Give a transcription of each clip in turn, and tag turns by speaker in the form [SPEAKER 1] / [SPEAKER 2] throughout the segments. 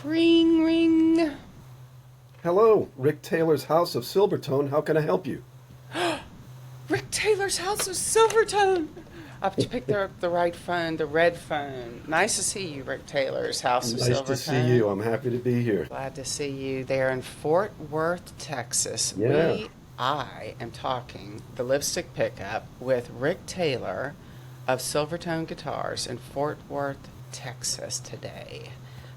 [SPEAKER 1] Ring, ring.
[SPEAKER 2] Hello, Rick Taylor's House of Silvertone. How can I help you?
[SPEAKER 1] Rick Taylor's House of Silvertone. I've picked the right phone, the red phone. Nice to see you, Rick Taylor's House of
[SPEAKER 2] Nice
[SPEAKER 1] Silvertone.
[SPEAKER 2] to see you. I'm happy to be here.
[SPEAKER 1] Glad to see you there in Fort Worth, Texas.
[SPEAKER 2] Yeah.
[SPEAKER 1] I am talking the lipstick pickup with Rick Taylor of Silvertone Guitars in Fort Worth, Texas today.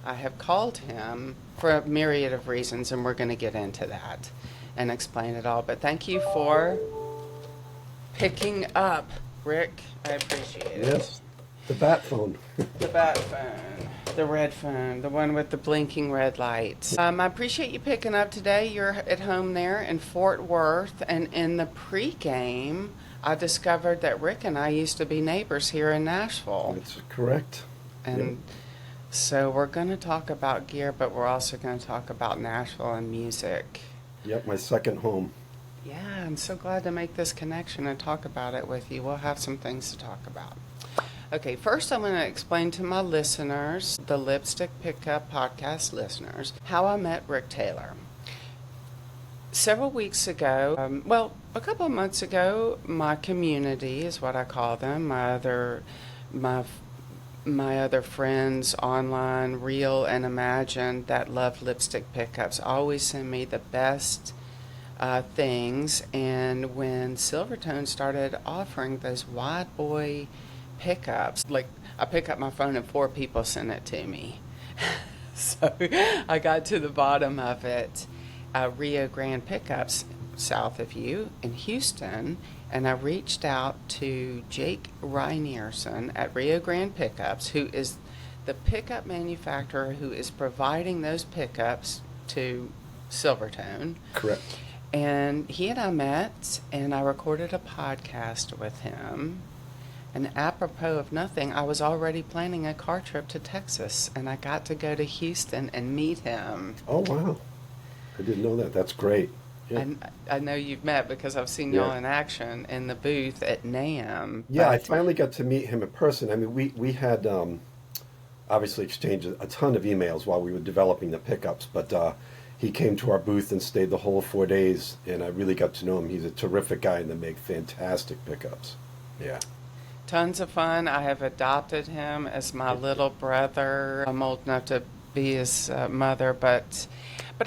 [SPEAKER 1] I have called him for a myriad of reasons, and we're going to get into that and explain it all. But thank you for picking up, Rick. I appreciate it.
[SPEAKER 2] Yes, the bat phone.
[SPEAKER 1] The bat phone, the red phone, the one with the blinking red lights. I appreciate you picking up today. You're at home there in Fort Worth, and in the pregame, I discovered that Rick and I used to be neighbors here in Nashville.
[SPEAKER 2] That's correct.
[SPEAKER 1] And so we're going to talk about gear, but we're also going to talk about Nashville and music.
[SPEAKER 2] Yep, my second home.
[SPEAKER 1] Yeah, I'm so glad to make this connection and talk about it with you. We'll have some things to talk about. Okay, first I'm going to explain to my listeners, the Lipstick Pickup podcast listeners, how I met Rick Taylor. Several weeks ago, a couple of months ago, my community is what I call them, my other friends online, real and imagined, that love lipstick pickups, always send me the best things. And when Silvertone started offering those wide boy pickups, like I pick up my phone and 4 people sent it to me. So I got to the bottom of it. Rio Grande Pickups south of you in Houston, and I reached out to Jake Reinierson at Rio Grande Pickups, who is the pickup manufacturer who is providing those pickups to Silvertone.
[SPEAKER 2] Correct.
[SPEAKER 1] And he and I met, and I recorded a podcast with him. And apropos of nothing, I was already planning a car trip to Texas, and I got to go to Houston and meet him.
[SPEAKER 2] Oh, wow. I didn't know that. That's great. Yeah,
[SPEAKER 1] And I know you've met because I've seen y'all in action in the booth at NAMM.
[SPEAKER 2] yeah, I finally got to meet him in person. I mean, we had obviously exchanged a ton of emails while we were developing the pickups, but he came to our booth and stayed the whole 4 days, and I really got to know him. He's a terrific guy, and they make fantastic pickups. Yeah.
[SPEAKER 1] Tons of fun. I have adopted him as my little brother. I'm old enough to be his mother, but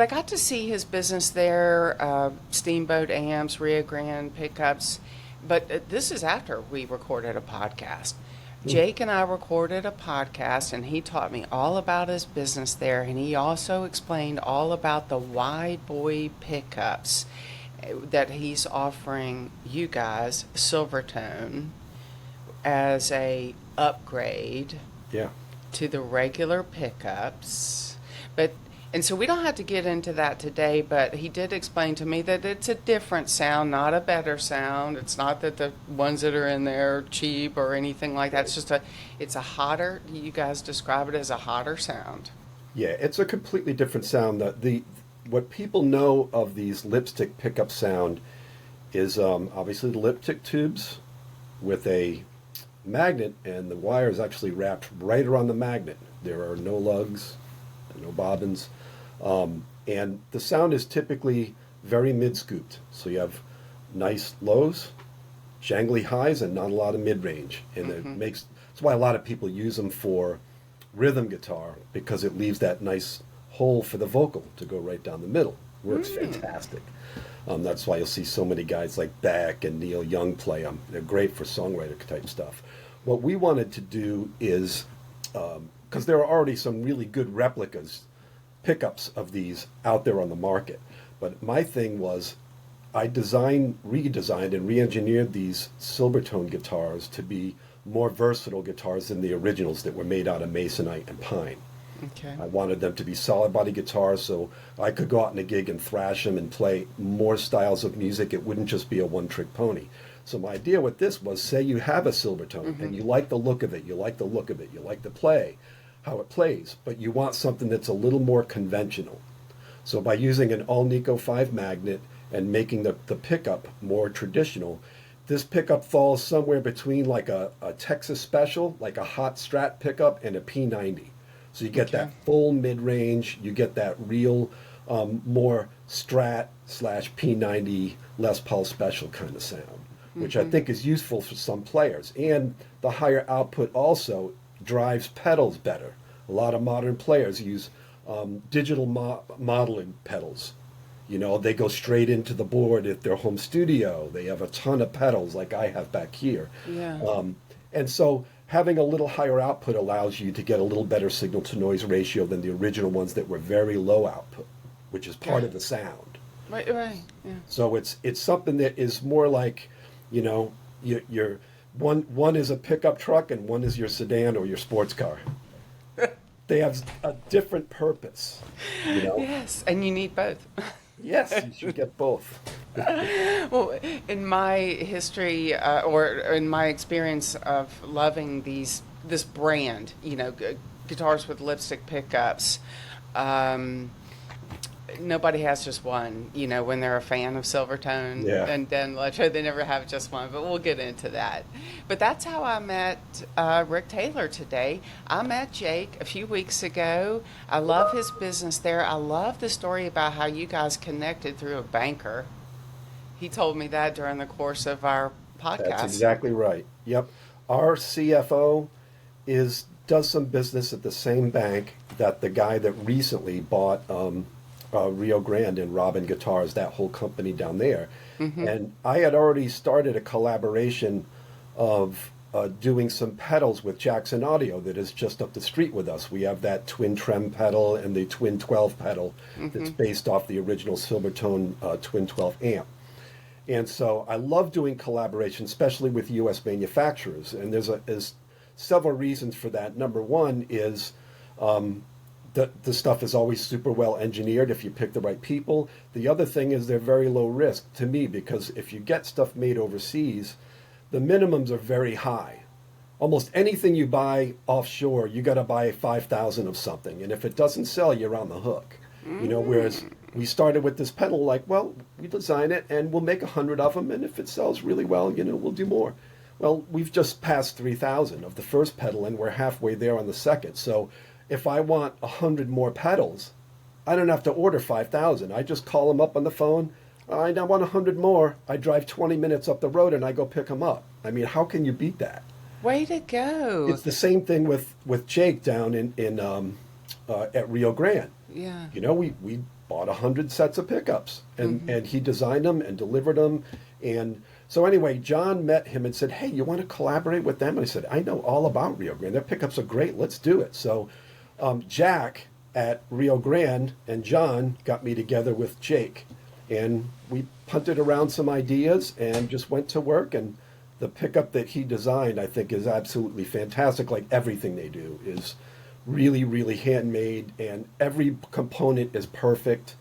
[SPEAKER 1] I got to see his business there, Steamboat Amps, Rio Grande Pickups. But this is after we recorded a podcast. Jake and I recorded a podcast, and he taught me all about his business there, and he also explained all about the wide boy pickups that he's offering you guys, Silvertone, as a upgrade to the regular pickups. And so we don't have to get into that today, but he did explain to me that it's a different sound, not a better sound. It's not that the ones that are in there are cheap or anything like that. It's a hotter, you guys describe it as a hotter sound.
[SPEAKER 2] Yeah, it's a completely different sound. What people know of these lipstick pickup sound is obviously the lipstick tubes with a magnet, and the wire is actually wrapped right around the magnet. There are no lugs, no bobbins, and the sound is typically very mid-scooped. So you have nice lows, jangly highs, and not a lot of mid-range. And that's why a lot of people use them for rhythm guitar, because it leaves that nice hole for the vocal to go right down the middle. Works fantastic. That's why you'll see so many guys like Beck and Neil Young play them. They're great for songwriter type stuff. What we wanted to do is, because there are already some really good replicas, pickups of these out there on the market. But my thing was, I redesigned and re-engineered these Silvertone guitars to be more versatile guitars than the originals that were made out of masonite and pine.
[SPEAKER 1] Okay.
[SPEAKER 2] I wanted them to be solid body guitars so I could go out in a gig and thrash them and play more styles of music. It wouldn't just be a one-trick pony. So my idea with this was, say you have a Silvertone and you like the look of it, you like the play, how it plays, but you want something that's a little more conventional. So by using an all-Nico 5 magnet and making the pickup more traditional, this pickup falls somewhere between like a Texas Special, like a hot Strat pickup, and a P90. So you get
[SPEAKER 1] Okay.
[SPEAKER 2] that full mid-range, you get that real, more Strat slash P90 Les Paul Special kind of sound, which I think is useful for some players. And the higher output also drives pedals better. A lot of modern players use digital modeling pedals. You know, they go straight into the board at their home studio. They have a ton of pedals like I have back here.
[SPEAKER 1] Yeah.
[SPEAKER 2] And so having a little higher output allows you to get a little better signal to noise ratio than the original ones that were very low output, which is part of the sound.
[SPEAKER 1] Right. Yeah.
[SPEAKER 2] So it's something that is more like, you know, you're one is a pickup truck and one is your sedan or your sports car. They have a different purpose, you know.
[SPEAKER 1] Yes, and you need both.
[SPEAKER 2] Yes, you should get both.
[SPEAKER 1] Well, in my history or in my experience of loving this brand, you know, guitars with lipstick pickups, nobody has just one. You know, when they're a fan of Silvertone
[SPEAKER 2] Yeah.
[SPEAKER 1] and then Electro, they never have just one. But we'll get into that. But that's how I met Rick Taylor today. I met Jake a few weeks ago. I love his business there. I love the story about how you guys connected through a banker. He told me that during the course of our podcast.
[SPEAKER 2] That's exactly right. Yep. Our CFO does some business at the same bank that the guy that recently bought Rio Grande and Robin Guitars, that whole company down there. And I had already started a collaboration of doing some pedals with Jackson Audio that is just up the street with us. We have that twin trem pedal and the twin 12 pedal that's based off the original Silvertone twin 12 amp. And so I love doing collaboration, especially with U.S. manufacturers. And there's several reasons for that. Number one is the stuff is always super well engineered if you pick the right people. The other thing is they're very low risk to me, because if you get stuff made overseas, the minimums are very high. Almost anything you buy offshore, you got to buy 5,000 of something. And if it doesn't sell, you're on the hook. You know, whereas we started with this pedal like, well, we design it and we'll make 100 of them. And if it sells really well, you know, we'll do more. Well, we've just passed 3,000 of the first pedal and we're halfway there on the second. So if I want 100 more pedals, I don't have to order 5,000. I just call them up on the phone. I want 100 more. I drive 20 minutes up the road and I go pick them up. I mean, how can you beat that?
[SPEAKER 1] Way to go.
[SPEAKER 2] It's the same thing with Jake down at Rio Grande.
[SPEAKER 1] Yeah.
[SPEAKER 2] You know, we bought 100 sets of pickups and he designed them and delivered them. And so anyway, John met him and said, hey, you want to collaborate with them? And I said, I know all about Rio Grande. Their pickups are great. Let's do it. So Jack at Rio Grande and John got me together with Jake. And we punted around some ideas and just went to work. And the pickup that he designed, I think, is absolutely fantastic. Like everything they do is really, really handmade, and every component is perfect.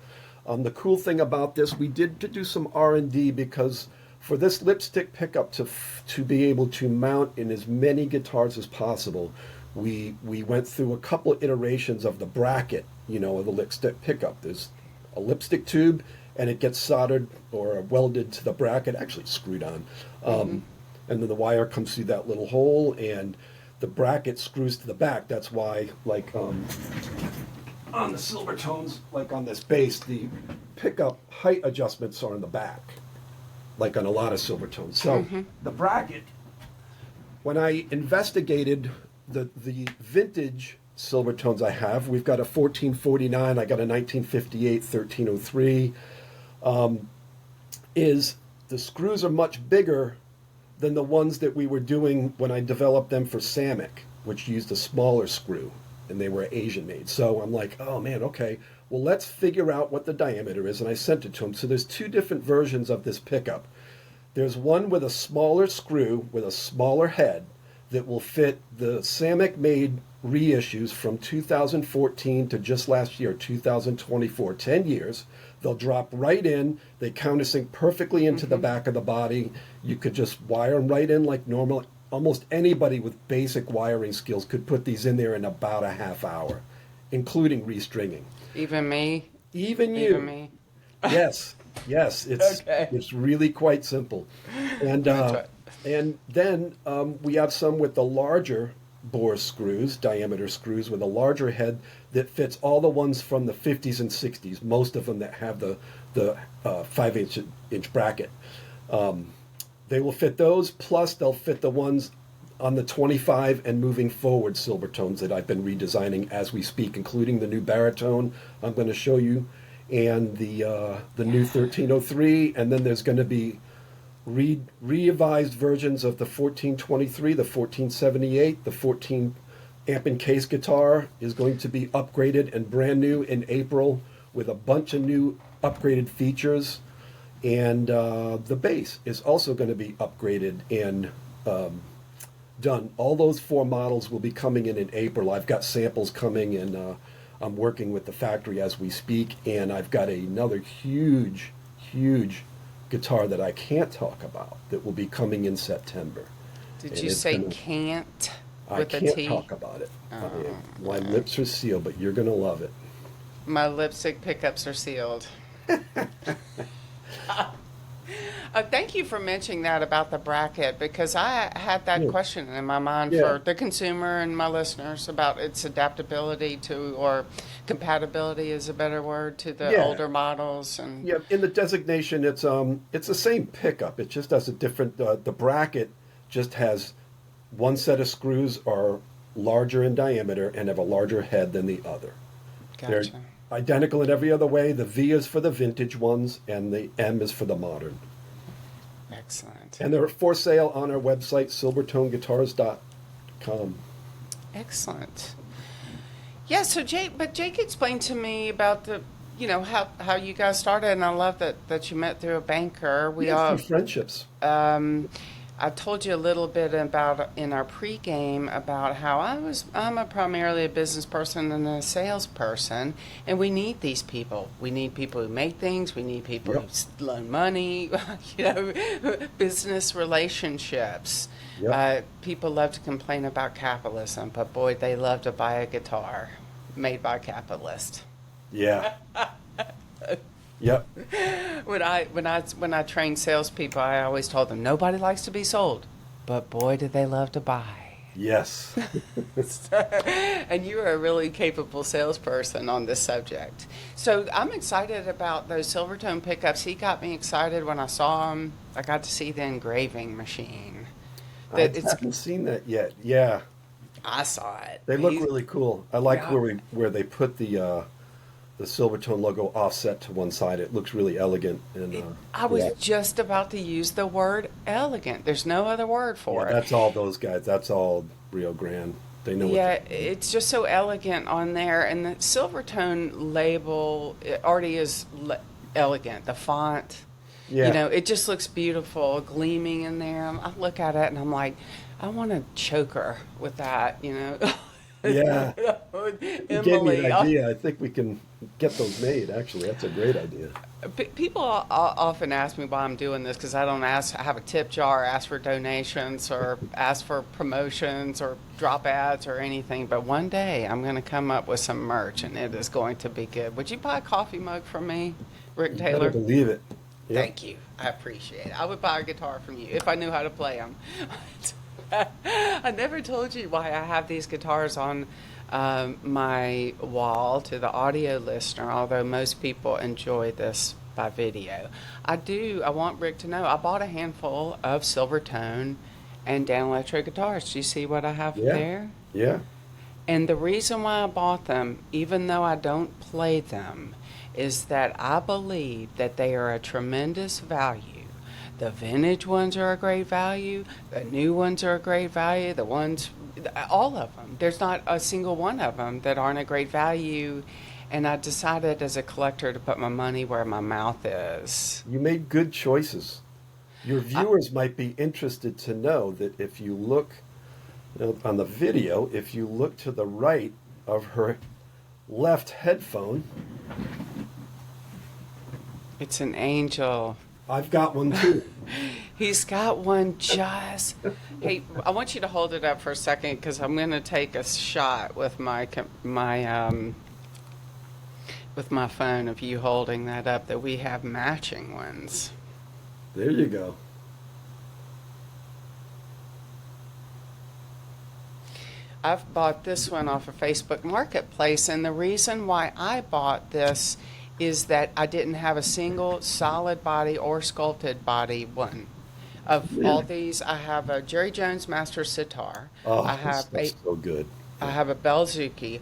[SPEAKER 2] The cool thing about this, we did do some R&D, because for this lipstick pickup to be able to mount in as many guitars as possible, we went through a couple of iterations of the bracket, you know, of the lipstick pickup. There's a lipstick tube, and it gets soldered or welded to the bracket, actually screwed on. And then the wire comes through that little hole, and the bracket screws to the back. That's why, like on the Silvertones, like on this bass, the pickup height adjustments are in the back, like on a lot of Silvertones. So the bracket, when I investigated the vintage Silvertones I have, we've got a 1449, I got a 1958 1303, is the screws are much bigger than the ones that we were doing when I developed them for Samick, which used a smaller screw, and they were Asian made. So I'm like, oh man, okay, well, let's figure out what the diameter is, and I sent it to him. So there's two different versions of this pickup. There's one with a smaller screw with a smaller head that will fit the Samick made reissues from 2014 to just last year, 2024, 10 years. They'll drop right in. They countersink perfectly into the back of the body. You could just wire them right in like normal. Almost anybody with basic wiring skills could put these in there in about a half hour, including restringing.
[SPEAKER 1] Even me?
[SPEAKER 2] Even you.
[SPEAKER 1] Even me?
[SPEAKER 2] Yes. It's
[SPEAKER 1] Okay.
[SPEAKER 2] it's really quite simple. And then we have some with the larger bore screws, diameter screws, with a larger head that fits all the ones from the 50s and 60s, most of them that have the 5-inch bracket. They will fit those, plus they'll fit the ones on the 25 and moving forward Silvertones that I've been redesigning as we speak, including the new baritone I'm going to show you, and the new 1303, and then there's going to be revised versions of the 1423, the 1478, the 14 amp and case guitar is going to be upgraded and brand new in April with a bunch of new upgraded features. And the bass is also going to be upgraded and done. All those 4 models will be coming in April. I've got samples coming, and I'm working with the factory as we speak. And I've got another huge guitar that I can't talk about that will be coming in September.
[SPEAKER 1] Did you say can't
[SPEAKER 2] I
[SPEAKER 1] with a
[SPEAKER 2] can't
[SPEAKER 1] T?
[SPEAKER 2] talk about it. My lips are sealed, but you're going to love it.
[SPEAKER 1] My lipstick pickups are sealed. Thank you for mentioning that about the bracket, because I had that question in my mind for the consumer and my listeners about its adaptability to, or compatibility is a better word, to the older models. And
[SPEAKER 2] in the designation, it's the same pickup. It just has a different. The bracket just has one set of screws are larger in diameter and have a larger head than the other.
[SPEAKER 1] Gotcha.
[SPEAKER 2] They're identical in every other way. The V is for the vintage ones, and the M is for the modern.
[SPEAKER 1] Excellent.
[SPEAKER 2] And they're for sale on our website, silvertoneguitars.com.
[SPEAKER 1] Excellent. Yeah, so Jake explained to me about the, how you guys started, and I love that you met through a banker.
[SPEAKER 2] We all friendships.
[SPEAKER 1] I told you a little bit about in our pregame about how I'm primarily a business person and a salesperson, and we need these people. We need people who make things. We need people who loan money. Business relationships. People love to complain about capitalism, but boy, they love to buy a guitar made by a capitalist.
[SPEAKER 2] Yeah. Yep.
[SPEAKER 1] When I train salespeople, I always told them nobody likes to be sold, but boy, do they love to buy.
[SPEAKER 2] Yes.
[SPEAKER 1] And you are a really capable salesperson on this subject. So I'm excited about those Silvertone pickups. He got me excited when I saw them. I got to see the engraving machine.
[SPEAKER 2] I haven't seen that yet. Yeah.
[SPEAKER 1] I saw it.
[SPEAKER 2] They look really cool. I like where they put the Silvertone logo offset to one side. It looks really elegant. And
[SPEAKER 1] I was just about to use the word elegant. There's no other word for it.
[SPEAKER 2] That's all those guys. That's all Rio Grande. They know.
[SPEAKER 1] It's just so elegant on there, and the Silvertone label it already is elegant. The font, it just looks beautiful, gleaming in there. I look at it and I'm like, I want to choke her with that.
[SPEAKER 2] Yeah.
[SPEAKER 1] Emily,
[SPEAKER 2] you gave me an idea. I think we can get those made, actually. That's a great idea.
[SPEAKER 1] People often ask me why I'm doing this, because I don't have a tip jar, ask for donations, or ask for promotions, or drop ads, or anything. But one day I'm going to come up with some merch, and it is going to be good. Would you buy a coffee mug from me, Rick Taylor?
[SPEAKER 2] I believe it. Yep.
[SPEAKER 1] Thank you. I appreciate it. I would buy a guitar from you if I knew how to play them. I never told you why I have these guitars on my wall to the audio listener, although most people enjoy this by video. I want Rick to know I bought a handful of Silvertone and Danelectro guitars. Do you see what I have there?
[SPEAKER 2] Yeah.
[SPEAKER 1] And the reason why I bought them, even though I don't play them, is that I believe that they are a tremendous value. The vintage ones are a great value. The new ones are a great value. All of them. There's not a single one of them that aren't a great value. And I decided as a collector to put my money where my mouth is.
[SPEAKER 2] You made good choices. Your viewers might be interested to know that if you look on the video, if you look to the right of her left headphone,
[SPEAKER 1] it's an angel.
[SPEAKER 2] I've got one too.
[SPEAKER 1] He's got one just. Hey, I want you to hold it up for a second, because I'm going to take a shot with my phone of you holding that up, that we have matching ones.
[SPEAKER 2] There you go.
[SPEAKER 1] I've bought this one off of Facebook Marketplace, and the reason why I bought this is that I didn't have a single solid body or sculpted body one. Of all
[SPEAKER 2] Really?
[SPEAKER 1] these, I have a Jerry Jones Master Sitar.
[SPEAKER 2] Oh,
[SPEAKER 1] I have
[SPEAKER 2] that's so good.
[SPEAKER 1] I have a Belzuki.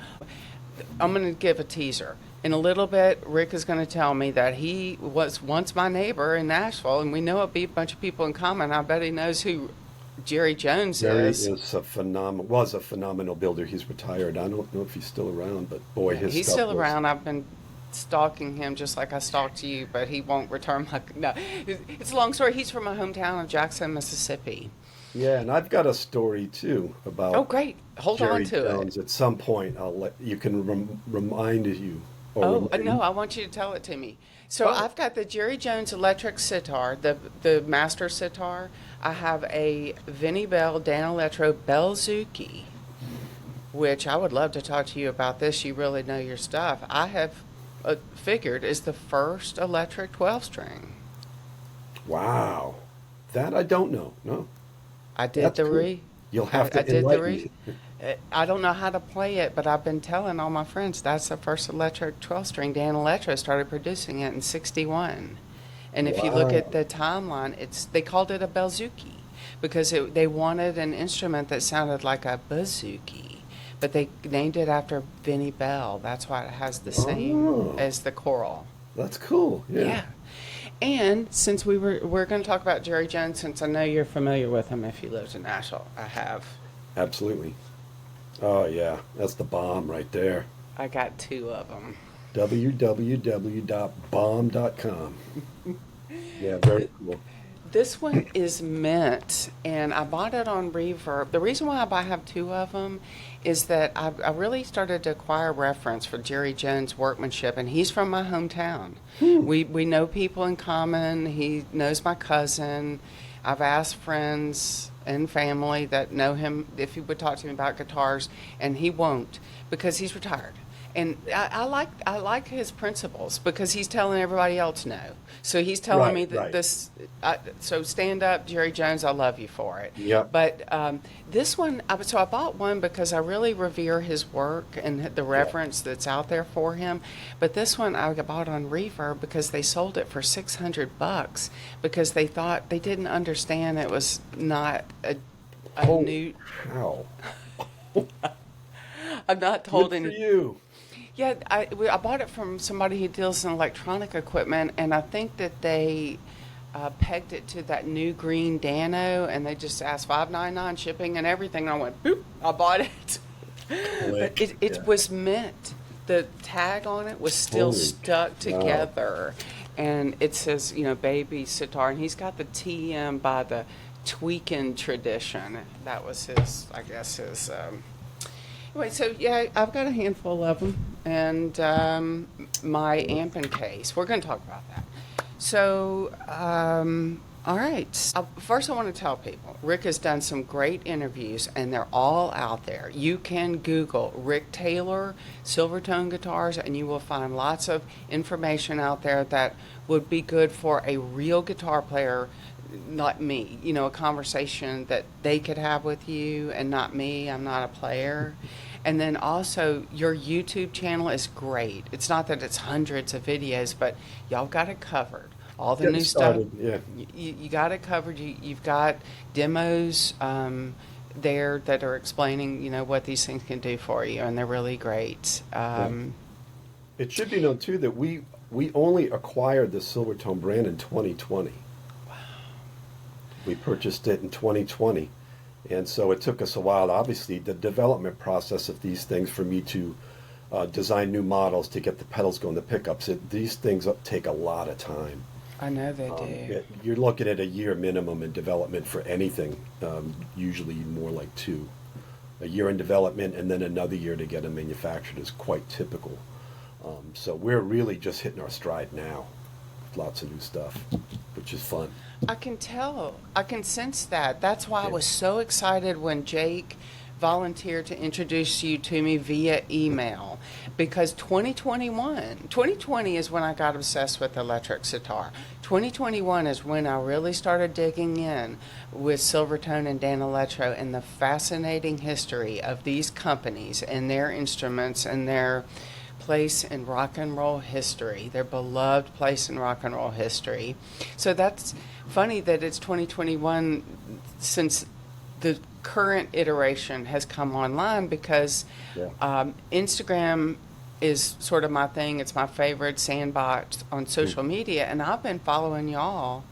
[SPEAKER 1] I'm going to give a teaser. In a little bit, Rick is going to tell me that he was once my neighbor in Nashville, and we know it'd be a bunch of people in common. I bet he knows who Jerry Jones
[SPEAKER 2] Jerry
[SPEAKER 1] is.
[SPEAKER 2] is a was a phenomenal builder. He's retired. I don't know if he's still around, but boy, his
[SPEAKER 1] He's
[SPEAKER 2] stuff
[SPEAKER 1] still
[SPEAKER 2] was
[SPEAKER 1] around. I've been stalking him just like I stalked you, but he won't return my. No, it's a long story. He's from my hometown of Jackson, Mississippi.
[SPEAKER 2] Yeah, and I've got a story too about
[SPEAKER 1] Oh, great. Hold
[SPEAKER 2] Jerry
[SPEAKER 1] on to
[SPEAKER 2] Jones.
[SPEAKER 1] it.
[SPEAKER 2] At some point, I'll let you can remind you. Or
[SPEAKER 1] Oh,
[SPEAKER 2] remind
[SPEAKER 1] no,
[SPEAKER 2] me.
[SPEAKER 1] I want you to tell it to me. So
[SPEAKER 2] Oh.
[SPEAKER 1] I've got the Jerry Jones electric sitar, the master sitar. I have a Vinnie Bell Dan Electro Belzuki, which I would love to talk to you about this. You really know your stuff. I have figured is the first electric 12 string.
[SPEAKER 2] Wow, that I don't know. No,
[SPEAKER 1] I did
[SPEAKER 2] that's
[SPEAKER 1] the
[SPEAKER 2] cool.
[SPEAKER 1] re.
[SPEAKER 2] You'll have to
[SPEAKER 1] I did the
[SPEAKER 2] enlighten
[SPEAKER 1] re.
[SPEAKER 2] me.
[SPEAKER 1] I don't know how to play it, but I've been telling all my friends that's the first electric 12 string. Dan Electro started producing it in '61. And if you look
[SPEAKER 2] Wow.
[SPEAKER 1] at the timeline, they called it a Belzuki because they wanted an instrument that sounded like a bazooki, but they named it after Vinnie Bell. That's why it has the same
[SPEAKER 2] Oh.
[SPEAKER 1] as the choral.
[SPEAKER 2] That's cool. Yeah.
[SPEAKER 1] Yeah. And since we're going to talk about Jerry Jones, since I know you're familiar with him if you lived in Nashville, I have.
[SPEAKER 2] Absolutely. Oh yeah, that's the bomb right there.
[SPEAKER 1] I got two of them.
[SPEAKER 2] www.bomb.com. Yeah, very cool.
[SPEAKER 1] This one is mint, and I bought it on Reverb. The reason why I have two of them is that I really started to acquire reference for Jerry Jones' workmanship, and he's from my hometown. We know people in common. He knows my cousin. I've asked friends and family that know him if he would talk to me about guitars, and he won't because he's retired. And I like his principles because he's telling everybody else no. So he's telling
[SPEAKER 2] Right,
[SPEAKER 1] me that
[SPEAKER 2] right.
[SPEAKER 1] so stand up, Jerry Jones. I love you for it.
[SPEAKER 2] Yep.
[SPEAKER 1] But this one, so I bought one because I really revere his work and the reverence that's out there for him. But this one I bought on Reverb because they sold it for $600 because they thought they didn't understand it was not a
[SPEAKER 2] Oh,
[SPEAKER 1] new.
[SPEAKER 2] how?
[SPEAKER 1] I'm not told
[SPEAKER 2] Good for
[SPEAKER 1] any.
[SPEAKER 2] you.
[SPEAKER 1] Yeah, I bought it from somebody who deals in electronic equipment, and I think that they pegged it to that new green Dano, and they just asked $5.99 shipping and everything. And I went, boop, I bought it. But
[SPEAKER 2] Click.
[SPEAKER 1] it
[SPEAKER 2] Yeah.
[SPEAKER 1] was mint. The tag on it was still
[SPEAKER 2] Holy
[SPEAKER 1] stuck
[SPEAKER 2] cow.
[SPEAKER 1] together, and it says, baby sitar, and he's got the TM by the Tweakin' tradition. That was his, I guess, his. Anyway, so yeah, I've got a handful of them, and my amping case. We're going to talk about that. So, all right. First, I want to tell people Rick has done some great interviews, and they're all out there. You can Google Rick Taylor Silvertone guitars, and you will find lots of information out there that would be good for a real guitar player like me, a conversation that they could have with you and not me. I'm not a player. And then also, your YouTube channel is great. It's not that it's hundreds of videos, but y'all got it covered. All the
[SPEAKER 2] Getting
[SPEAKER 1] new
[SPEAKER 2] started,
[SPEAKER 1] stuff.
[SPEAKER 2] yeah.
[SPEAKER 1] You got it covered. You've got demos there that are explaining, what these things can do for you, and they're really great.
[SPEAKER 2] It should be known too that we only acquired the Silvertone brand in 2020. We purchased it in 2020, and so it took us a while. Obviously, the development process of these things for me to design new models to get the pedals going, the pickups. These things take a lot of time.
[SPEAKER 1] I know they do.
[SPEAKER 2] You're looking at a year minimum in development for anything. Usually more like 2. A year in development and then another year to get them manufactured is quite typical. So we're really just hitting our stride now. Lots of new stuff, which is fun.
[SPEAKER 1] I can tell. I can sense that. That's why I
[SPEAKER 2] Yeah.
[SPEAKER 1] was so excited when Jake volunteered to introduce you to me via email because 2020 is when I got obsessed with electric sitar. 2021 is when I really started digging in with Silvertone and Danelectro and the fascinating history of these companies and their instruments and their place in rock and roll history, their beloved place in rock and roll history. So that's funny that it's 2021 since the current iteration has come online, because Instagram is sort of my thing. It's my favorite sandbox on social media, and I've been following y'all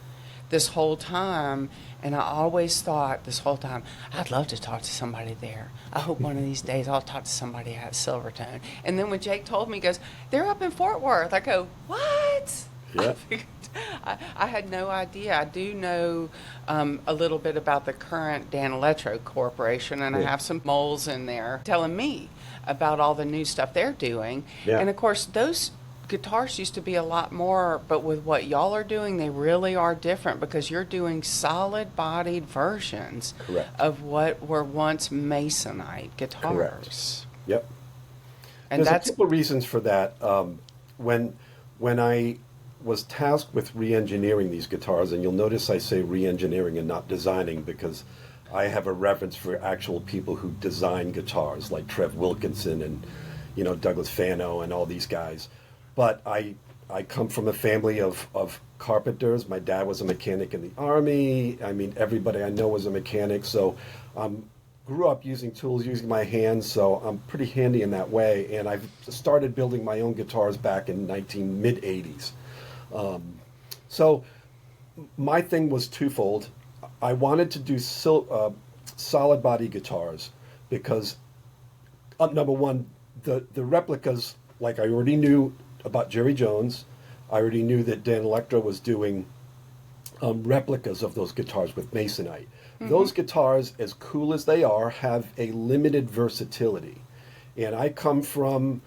[SPEAKER 1] this whole time, and I always thought this whole time, I'd love to talk to somebody there. I hope one of these days I'll talk to somebody at Silvertone. And then when Jake told me, he goes, they're up in Fort Worth. I go, what?
[SPEAKER 2] Yeah.
[SPEAKER 1] I had no idea. I do know a little bit about the current Danelectro Corporation, and I have some moles in there telling me about all the new stuff they're doing.
[SPEAKER 2] Yeah.
[SPEAKER 1] And of course, those guitars used to be a lot more, but with what y'all are doing, they really are different, because you're doing solid-bodied versions of what were once Masonite guitars.
[SPEAKER 2] Correct. Yep.
[SPEAKER 1] And
[SPEAKER 2] There's
[SPEAKER 1] that's
[SPEAKER 2] a couple of reasons for that. When I was tasked with re-engineering these guitars, and you'll notice I say re-engineering and not designing, because I have a reverence for actual people who design guitars, like Trev Wilkinson and Douglas Fano and all these guys. But I come from a family of carpenters. My dad was a mechanic in the Army. I mean, everybody I know was a mechanic. So grew up using tools, using my hands. So I'm pretty handy in that way. And I've started building my own guitars back in mid-'80s. So my thing was twofold. I wanted to do solid body guitars because, number one, the replicas, like I already knew about Jerry Jones. I already knew that Danelectro was doing replicas of those guitars with Masonite. Mm-hmm. Those guitars, as cool as they are, have a limited versatility. And I come from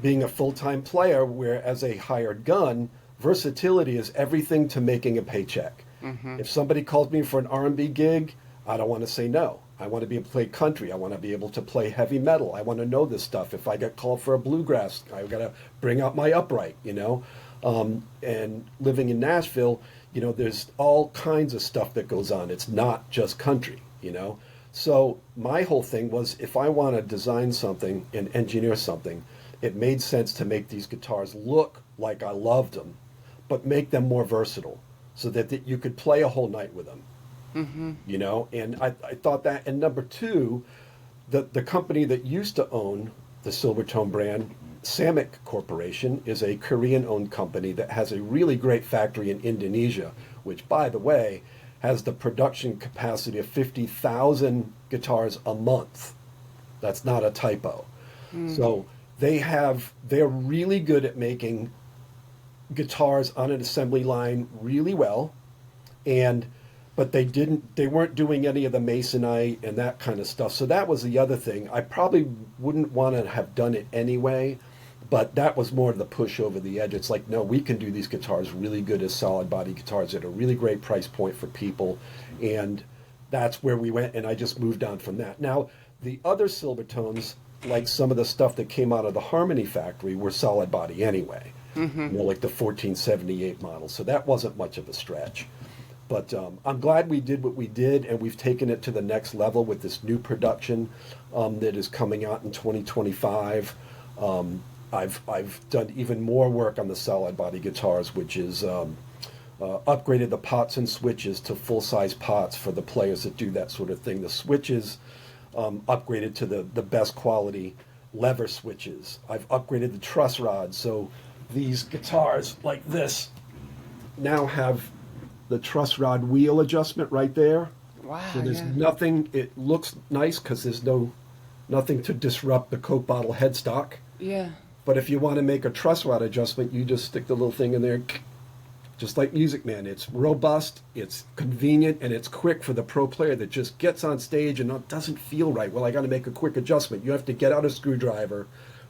[SPEAKER 2] being a full-time player where, as a hired gun, versatility is everything to making a paycheck. Mm-hmm. If somebody calls me for an R&B gig, I don't want to say no. I want to be able to play country. I want to be able to play heavy metal. I want to know this stuff. If I get called for a bluegrass, I've got to bring out my upright, And living in Nashville, there's all kinds of stuff that goes on. It's not just country, So my whole thing was, if I want to design something and engineer something, it made sense to make these guitars look like I loved them, but make them more versatile so that you could play a whole night with them. Mm-hmm. And I thought that. And number two, the company that used to own the Silvertone brand, Samick Corporation, is a Korean-owned company that has a really great factory in Indonesia, which, by the way, has the production capacity of 50,000 guitars a month. That's not a typo. Mm. So they're really good at making guitars on an assembly line really well, but they weren't doing any of the Masonite and that kind of stuff. So that was the other thing. I probably wouldn't want to have done it anyway, but that was more of the push over the edge. It's like, no, we can do these guitars really good as solid body guitars at a really great price point for people. And that's where we went, and I just moved on from that. Now, the other Silvertones, like some of the stuff that came out of the Harmony factory, were solid body anyway. Mm-hmm. Like the 1478 model. So that wasn't much of a stretch. But I'm glad we did what we did, and we've taken it to the next level with this new production that is coming out in 2025. I've done even more work on the solid body guitars, which is upgraded the pots and switches to full-size pots for the players that do that sort of thing. The switches upgraded to the best quality lever switches. I've upgraded the truss rods, so these guitars like this now have the truss rod wheel adjustment right there.
[SPEAKER 1] Wow.
[SPEAKER 2] So there's nothing, it looks nice because there's nothing to disrupt the Coke bottle headstock.
[SPEAKER 1] Yeah.
[SPEAKER 2] But if you want to make a truss rod adjustment, you just stick the little thing in there, just like Music Man. It's robust, it's convenient, and it's quick for the pro player that just gets on stage and doesn't feel right. Well, I got to make a quick adjustment. You have to get out a screwdriver,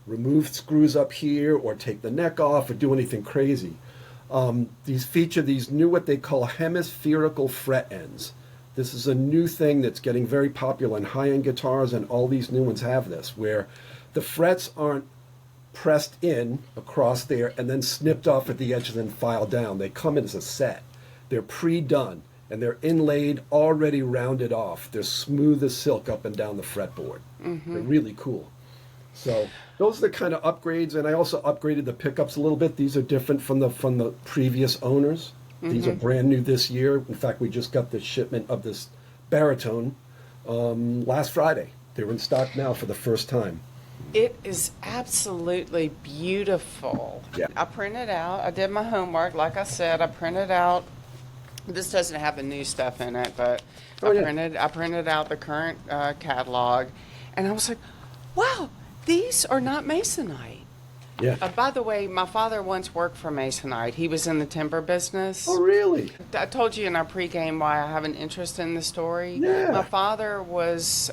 [SPEAKER 2] remove screws up here, or take the neck off, or do anything crazy. These feature these new, what they call hemispherical fret ends. This is a new thing that's getting very popular in high-end guitars, and all these new ones have this, where the frets aren't pressed in across there and then snipped off at the edges and filed down. They come in as a set. They're pre-done, and they're inlaid, already rounded off. They're smooth as silk up and down the fretboard. They're really cool. So those are the kind of upgrades, and I also upgraded the pickups a little bit. These are different from the previous owners. These are brand new this year. In fact, we just got the shipment of this baritone last Friday. They're in stock now for the first time.
[SPEAKER 1] It is absolutely beautiful.
[SPEAKER 2] Yeah.
[SPEAKER 1] I printed out, I did my homework, like I said, I printed out, this doesn't have the new stuff in it, but I printed out the current catalog, and I was like, wow, these are not Masonite.
[SPEAKER 2] Yeah.
[SPEAKER 1] By the way, my father once worked for Masonite. He was in the timber business.
[SPEAKER 2] Oh, really?
[SPEAKER 1] I told you in our pregame why I have an interest in the story.
[SPEAKER 2] Yeah.
[SPEAKER 1] My father was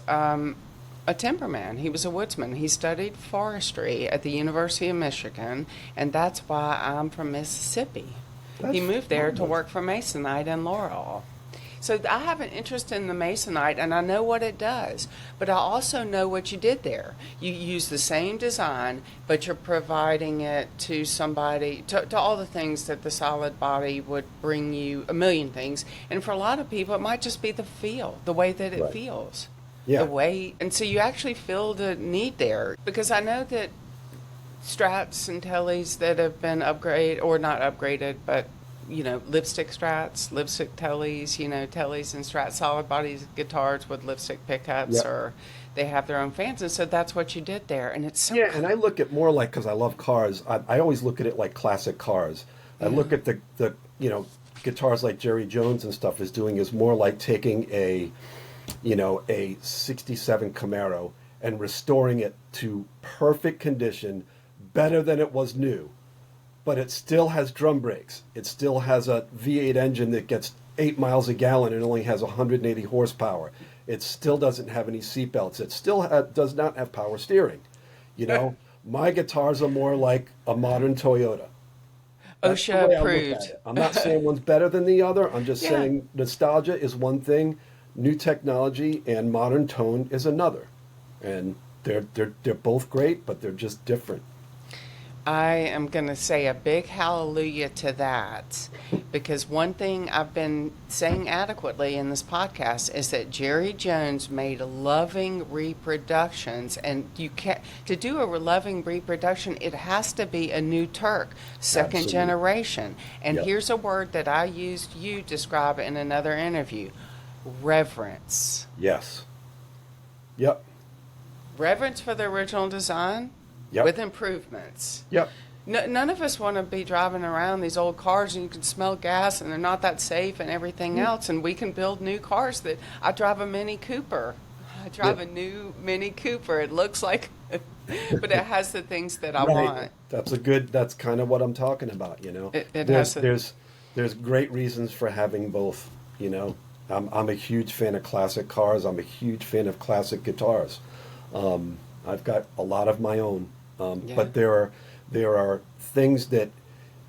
[SPEAKER 1] a timberman. He was a woodsman. He studied forestry at the University of Michigan, and that's why I'm from Mississippi. He moved there to work for Masonite in Laurel. So I have an interest in the Masonite, and I know what it does, but I also know what you did there. You use the same design, but you're providing it to somebody, to all the things that the solid body would bring you, a million things. And for a lot of people, it might just be the feel, the way that it feels.
[SPEAKER 2] Yeah.
[SPEAKER 1] The way, and so you actually feel the need there, because I know that Strats and Tellys that have been upgraded, or not upgraded, but lipstick Strats, lipstick Tellys, Tellys and Strat solid body guitars with lipstick pickups, or they have their own fans, and so that's what you did there, and it's so
[SPEAKER 2] Yeah, and I look at more like, because I love cars, I always look at it like classic cars. I look at the guitars like Jerry Jones and stuff is doing is more like taking a 67 Camaro and restoring it to perfect condition, better than it was new. But it still has drum brakes. It still has a V8 engine that gets 8 miles a gallon and only has 180 horsepower. It still doesn't have any seatbelts. It still does not have power steering. My guitars are more like a modern Toyota. That's the way I
[SPEAKER 1] OSHA
[SPEAKER 2] look
[SPEAKER 1] approved.
[SPEAKER 2] at it. I'm not saying one's better than the other. I'm just saying nostalgia is one thing, new technology and modern tone is another. And they're both great, but they're just different.
[SPEAKER 1] I am going to say a big hallelujah to that, because one thing I've been saying adequately in this podcast is that Jerry Jones made loving reproductions, and to do a loving reproduction, it has to be a new Turk, second
[SPEAKER 2] Absolutely.
[SPEAKER 1] generation. And here's a word that I used you describe in another interview: reverence.
[SPEAKER 2] Yes. Yep.
[SPEAKER 1] Reverence for the original design.
[SPEAKER 2] Yep.
[SPEAKER 1] With improvements.
[SPEAKER 2] Yep.
[SPEAKER 1] None of us want to be driving around these old cars and you can smell gas and they're not that safe and everything else. And we can build new cars that I drive a Mini Cooper. I drive a new Mini Cooper. It looks like, but it has the things that I want.
[SPEAKER 2] That's kind of what I'm talking about, There's great reasons for having both, I'm a huge fan of classic cars. I'm a huge fan of classic guitars. I've got a lot of my own. But there are things that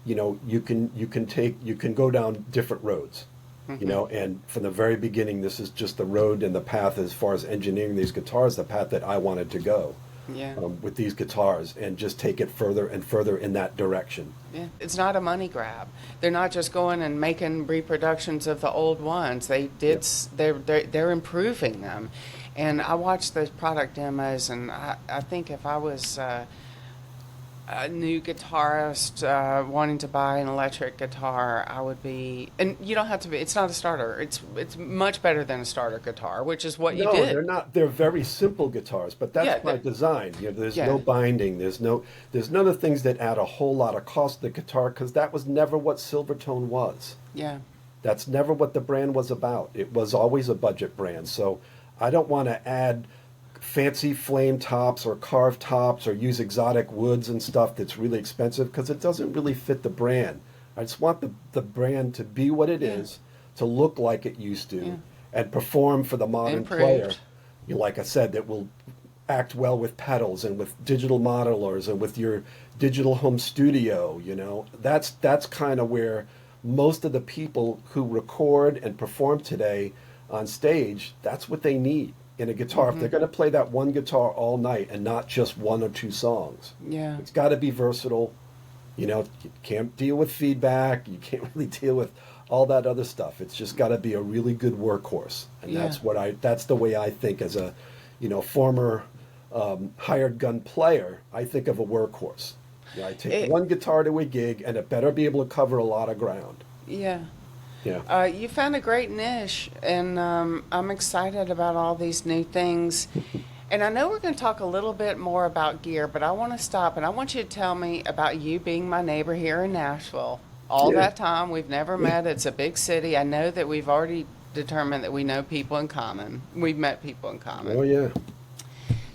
[SPEAKER 2] you can go down different roads, and from the very beginning this is just the road and the path as far as engineering these guitars, the path that I wanted to go with these guitars, and just take it further and further in that direction.
[SPEAKER 1] It's not a money grab. They're not just going and making reproductions of the old ones. They're improving them. And I watched those product demos, and I think if I was a new guitarist wanting to buy an electric guitar, I would be. And you don't have to be. It's not a starter. It's much better than a starter guitar, which is what you did.
[SPEAKER 2] They're not. They're very simple guitars, but that's by design. There's no binding. There's none of the things that add a whole lot of cost to the guitar, because that was never what Silvertone was.
[SPEAKER 1] Yeah.
[SPEAKER 2] That's never what the brand was about. It was always a budget brand. So I don't want to add fancy flame tops or carved tops or use exotic woods and stuff that's really expensive, because it doesn't really fit the brand. I just want the brand to be what it is, to look like it used to, and perform for the modern player. Like I said, that will act well with pedals and with digital modelers and with your digital home studio. That's kind of where most of the people who record and perform today on stage, that's what they need. in a guitar, if they're going to play that one guitar all night and not just one or two songs,
[SPEAKER 1] Yeah.
[SPEAKER 2] it's got to be versatile. You know, you can't deal with feedback. You can't really deal with all that other stuff. It's just got to be a really good workhorse, and
[SPEAKER 1] Yeah.
[SPEAKER 2] that's the way I think as a, former hired gun player. I think of a workhorse. Yeah, I take one guitar to a gig, and it better be able to cover a lot of ground.
[SPEAKER 1] Yeah.
[SPEAKER 2] Yeah.
[SPEAKER 1] You found a great niche, and I'm excited about all these new things. And I know we're going to talk a little bit more about gear, but I want to stop and I want you to tell me about you being my neighbor here in Nashville. All
[SPEAKER 2] Yeah.
[SPEAKER 1] that time, we've never met. It's a big city. I know that we've already determined that we know people in common. We've met people in common.
[SPEAKER 2] Oh yeah.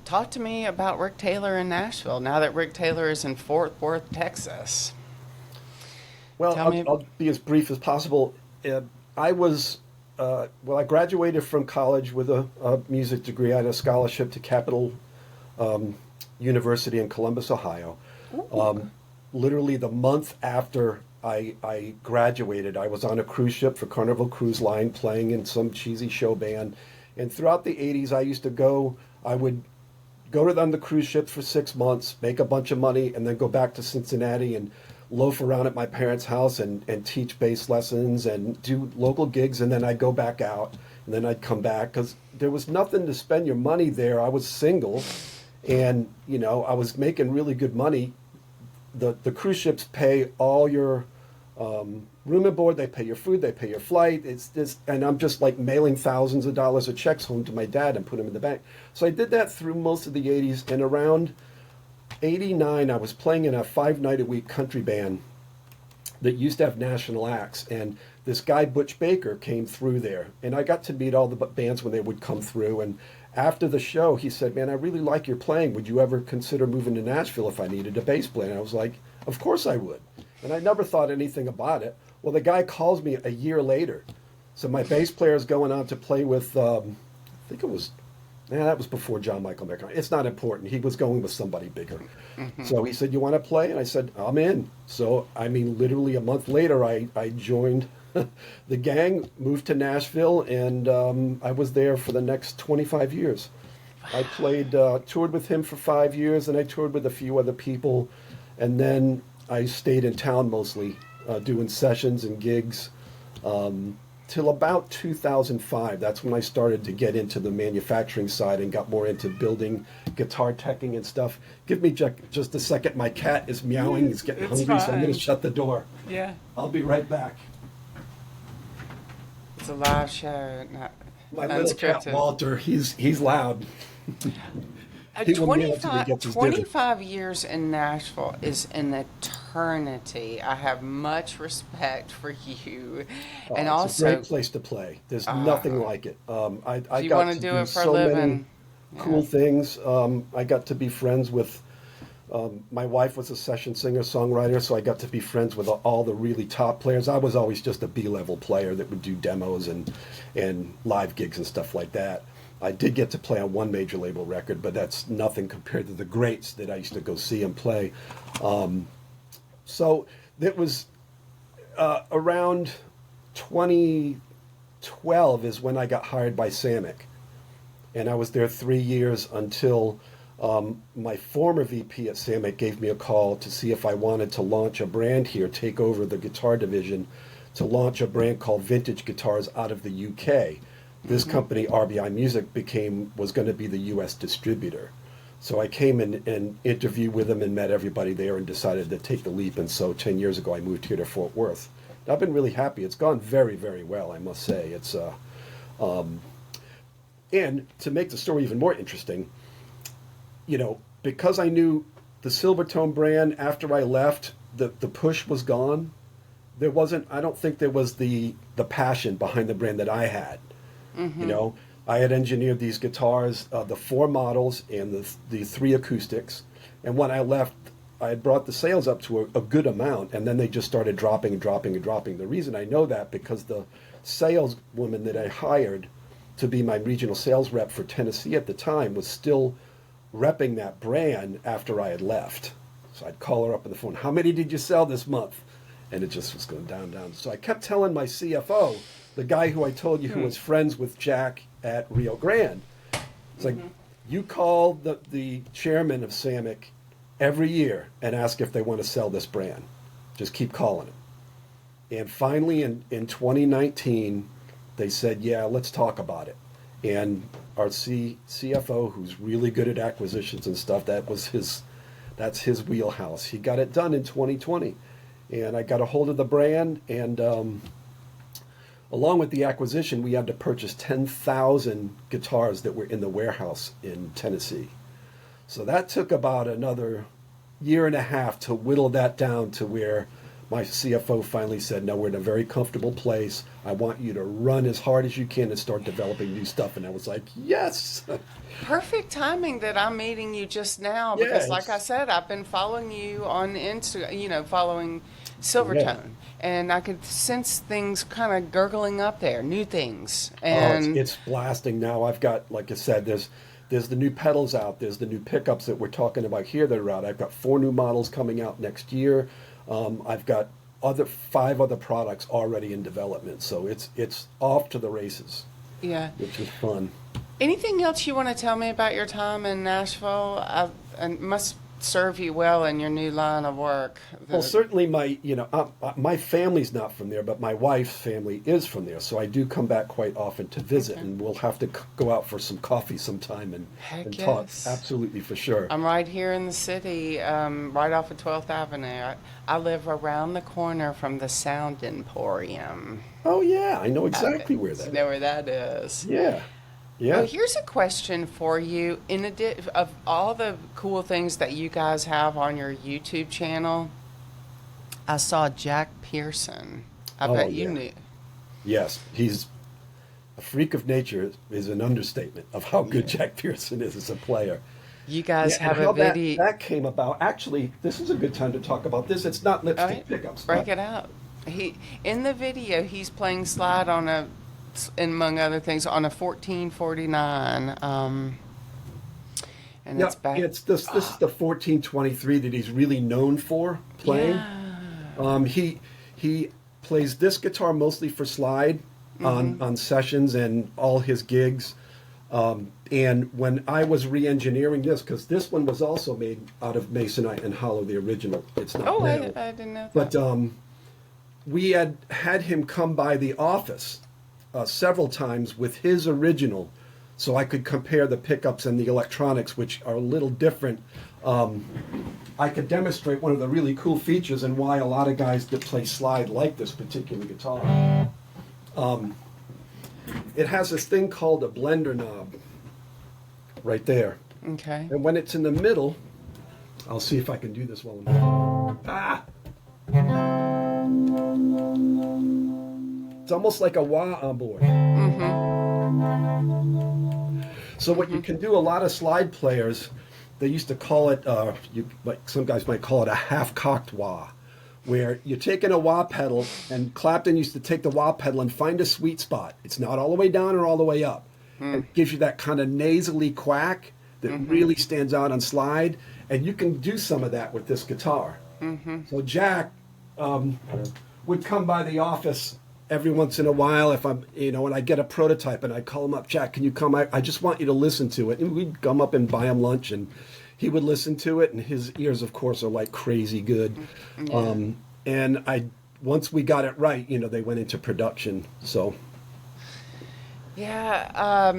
[SPEAKER 1] Talk to me about Rick Taylor in Nashville now that Rick Taylor is in Fort Worth, Texas.
[SPEAKER 2] Well,
[SPEAKER 1] Tell me-
[SPEAKER 2] I'll be as brief as possible. I was, I graduated from college with a music degree. I had a scholarship to Capital University in Columbus, Ohio. Literally the month after I graduated, I was on a cruise ship for Carnival Cruise Line playing in some cheesy show band. And throughout the 80s, I would go on the cruise ships for 6 months, make a bunch of money, and then go back to Cincinnati and loaf around at my parents' house and teach bass lessons and do local gigs. And then I'd go back out and then I'd come back because there was nothing to spend your money there. I was single and, I was making really good money. The cruise ships pay all your room and board, they pay your food, they pay your flight. And I'm just like mailing thousands of dollars of checks home to my dad and put them in the bank. So I did that through most of the 80s, and around 89, I was playing in a 5-night-a-week country band that used to have national acts, and this guy, Butch Baker, came through there, and I got to meet all the bands when they would come through, and after the show, he said, "Man, I really like your playing. Would you ever consider moving to Nashville if I needed a bass player?" And I was like, "Of course I would." And I never thought anything about it. Well, the guy calls me a year later. So my bass player is going on to play with, I think it was, that was before John Michael McCartney. It's not important. He was going with somebody bigger. So he said, "You want to play?" And I said, "I'm in." So, literally a month later, I joined the gang, moved to Nashville, and I was there for the next 25 years. I toured with him for 5 years, and I toured with a few other people. And then I stayed in town mostly, doing sessions and gigs, till about 2005. That's when I started to get into the manufacturing side and got more into building, guitar teching and stuff. Give me just a second. My cat is meowing. He's getting
[SPEAKER 1] It's
[SPEAKER 2] hungry, so I'm going
[SPEAKER 1] fine.
[SPEAKER 2] to shut the door.
[SPEAKER 1] Yeah.
[SPEAKER 2] I'll be right back.
[SPEAKER 1] It's a live show, not
[SPEAKER 2] My little cat
[SPEAKER 1] unscripted.
[SPEAKER 2] Walter, he's loud. He will meow till he gets his dinner.
[SPEAKER 1] 25 years in Nashville is an eternity. I have much respect for you. And
[SPEAKER 2] It's a
[SPEAKER 1] also,
[SPEAKER 2] great place to play. There's nothing like it. I
[SPEAKER 1] do you
[SPEAKER 2] got
[SPEAKER 1] want
[SPEAKER 2] to
[SPEAKER 1] to do
[SPEAKER 2] do
[SPEAKER 1] it for a
[SPEAKER 2] so many
[SPEAKER 1] living?
[SPEAKER 2] cool
[SPEAKER 1] Yeah.
[SPEAKER 2] things. I got to be friends with. My wife was a session singer-songwriter, so I got to be friends with all the really top players. I was always just a B-level player that would do demos and live gigs and stuff like that. I did get to play on one major label record, but that's nothing compared to the greats that I used to go see and play. So it was around 2012 is when I got hired by Samick. And I was there 3 years until my former VP at Samick gave me a call to see if I wanted to launch a brand here, take over the guitar division, to launch a brand called Vintage Guitars out of the UK. This company, RBI Music, was going to be the U.S. distributor. So I came in and interviewed with them and met everybody there and decided to take the leap. And so 10 years ago, I moved here to Fort Worth. I've been really happy. It's gone very, very well, I must say. It's and to make the story even more interesting, because I knew the Silvertone brand after I left, the push was gone. I don't think there was the passion behind the brand that I had. I had engineered these guitars, the 4 models and the 3 acoustics. And when I left, I had brought the sales up to a good amount, and then they just started dropping and dropping and dropping. The reason I know that, because the saleswoman that I hired to be my regional sales rep for Tennessee at the time was still repping that brand after I had left. So I'd call her up on the phone, "How many did you sell this month?" And it just was going down, down. So I kept telling my CFO, the guy who I told you who was friends with Jack at Rio Grande, It's like you call the chairman of SAMIC every year and ask if they want to sell this brand. Just keep calling it. And finally, in 2019, they said, yeah, let's talk about it. And our CFO, who's really good at acquisitions and stuff, that's his wheelhouse. He got it done in 2020. And I got a hold of the brand, and along with the acquisition, we had to purchase 10,000 guitars that were in the warehouse in Tennessee. So that took about another year and a half to whittle that down to where my CFO finally said, no, we're in a very comfortable place. I want you to run as hard as you can and start developing new stuff. And I was like, yes.
[SPEAKER 1] Perfect timing that I'm meeting you just now because, like I said, I've been following you on Instagram, following Silvertone. And I could sense things kind of gurgling up there, new things. And
[SPEAKER 2] it's blasting now. I've got, like I said, there's the new pedals out. There's the new pickups that we're talking about here that are out. I've got 4 new models coming out next year. I've got 5 other products already in development, so it's off to the races.
[SPEAKER 1] Yeah,
[SPEAKER 2] which is fun.
[SPEAKER 1] Anything else you want to tell me about your time in Nashville? It must serve you well in your new line of work.
[SPEAKER 2] Well, certainly my family's not from there, but my wife's family is from there, so I do come back quite often to visit, and we'll have to go out for some coffee sometime and talk. Absolutely, for sure.
[SPEAKER 1] I'm right here in the city, right off of 12th Avenue. I live around the corner from the Sound Emporium.
[SPEAKER 2] Oh, yeah, I know exactly where that is.
[SPEAKER 1] You know where that is.
[SPEAKER 2] Yeah. Yeah.
[SPEAKER 1] Well, here's a question for you. In addition of all the cool things that you guys have on your YouTube channel, I saw Jack Pearson. I bet you knew.
[SPEAKER 2] Yes, he's a freak of nature is an understatement of how good Jack Pearson is as a player.
[SPEAKER 1] You guys have a video.
[SPEAKER 2] That came about. Actually, this is a good time to talk about this. It's not lipstick pickups.
[SPEAKER 1] Break it out. In the video, he's playing slide on among other things, on a 1449, and it's back.
[SPEAKER 2] This is the 1423 that he's really known for playing. Yeah. He plays this guitar mostly for slide on sessions and all his gigs. And when I was re-engineering this, because this one was also made out of masonite and hollow, the original. It's not.
[SPEAKER 1] Oh, I didn't know that.
[SPEAKER 2] But we had him come by the office several times with his original, so I could compare the pickups and the electronics, which are a little different. I could demonstrate one of the really cool features and why a lot of guys that play slide like this particular guitar. It has this thing called a blender knob right there.
[SPEAKER 1] Okay.
[SPEAKER 2] And when it's in the middle, I'll see if I can do this while I'm... It's almost like a wah on board. So what you can do, a lot of slide players, they used to call it, some guys might call it a half-cocked wah, where you're taking a wah pedal, and Clapton used to take the wah pedal and find a sweet spot. It's not all the way down or all the way up. It gives you that kind of nasally quack that really stands out on slide, and you can do some of that with this guitar. So Jack would come by the office every once in a while if I'm, and I get a prototype and I call him up, Jack, can you come? I just want you to listen to it. And we'd come up and buy him lunch, and he would listen to it, and his ears, of course, are like crazy good. And once we got it right, they went into production. So.
[SPEAKER 1] Yeah.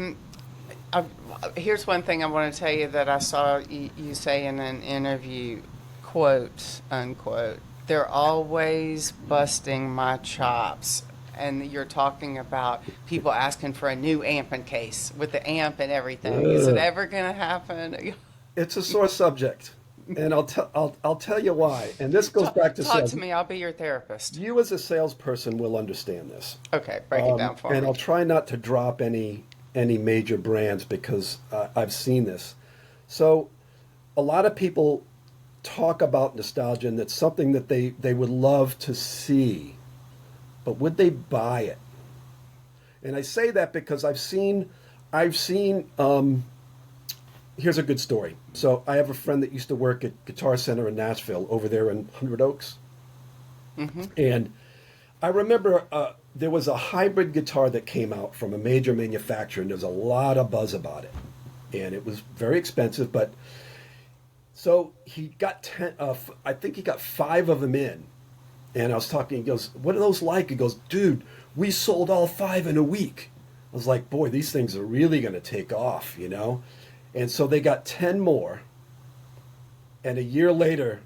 [SPEAKER 1] Here's one thing I want to tell you that I saw you say in an interview, quote, unquote, they're always busting my chops. And you're talking about people asking for a new amp and case with the amp and everything. Is it ever going to happen?
[SPEAKER 2] It's a sore subject, and I'll tell you why. And this goes back to
[SPEAKER 1] talk
[SPEAKER 2] sales.
[SPEAKER 1] To me. I'll be your therapist.
[SPEAKER 2] You as a salesperson will understand this.
[SPEAKER 1] Okay, break it down for me.
[SPEAKER 2] And I'll try not to drop any major brands because I've seen this. So, a lot of people talk about nostalgia, and it's something that they would love to see. But would they buy it? And I say that because I've seen, here's a good story. So I have a friend that used to work at Guitar Center in Nashville over there in 100 Oaks. And I remember there was a hybrid guitar that came out from a major manufacturer, and there was a lot of buzz about it. and it was very expensive. But so he got 10. I think he got 5 of them in, and I was talking. He goes, "What are those like?" He goes, "Dude, we sold all 5 in a week." I was like, "Boy, these things are really going to take off, you know." And so they got 10 more, and a year later,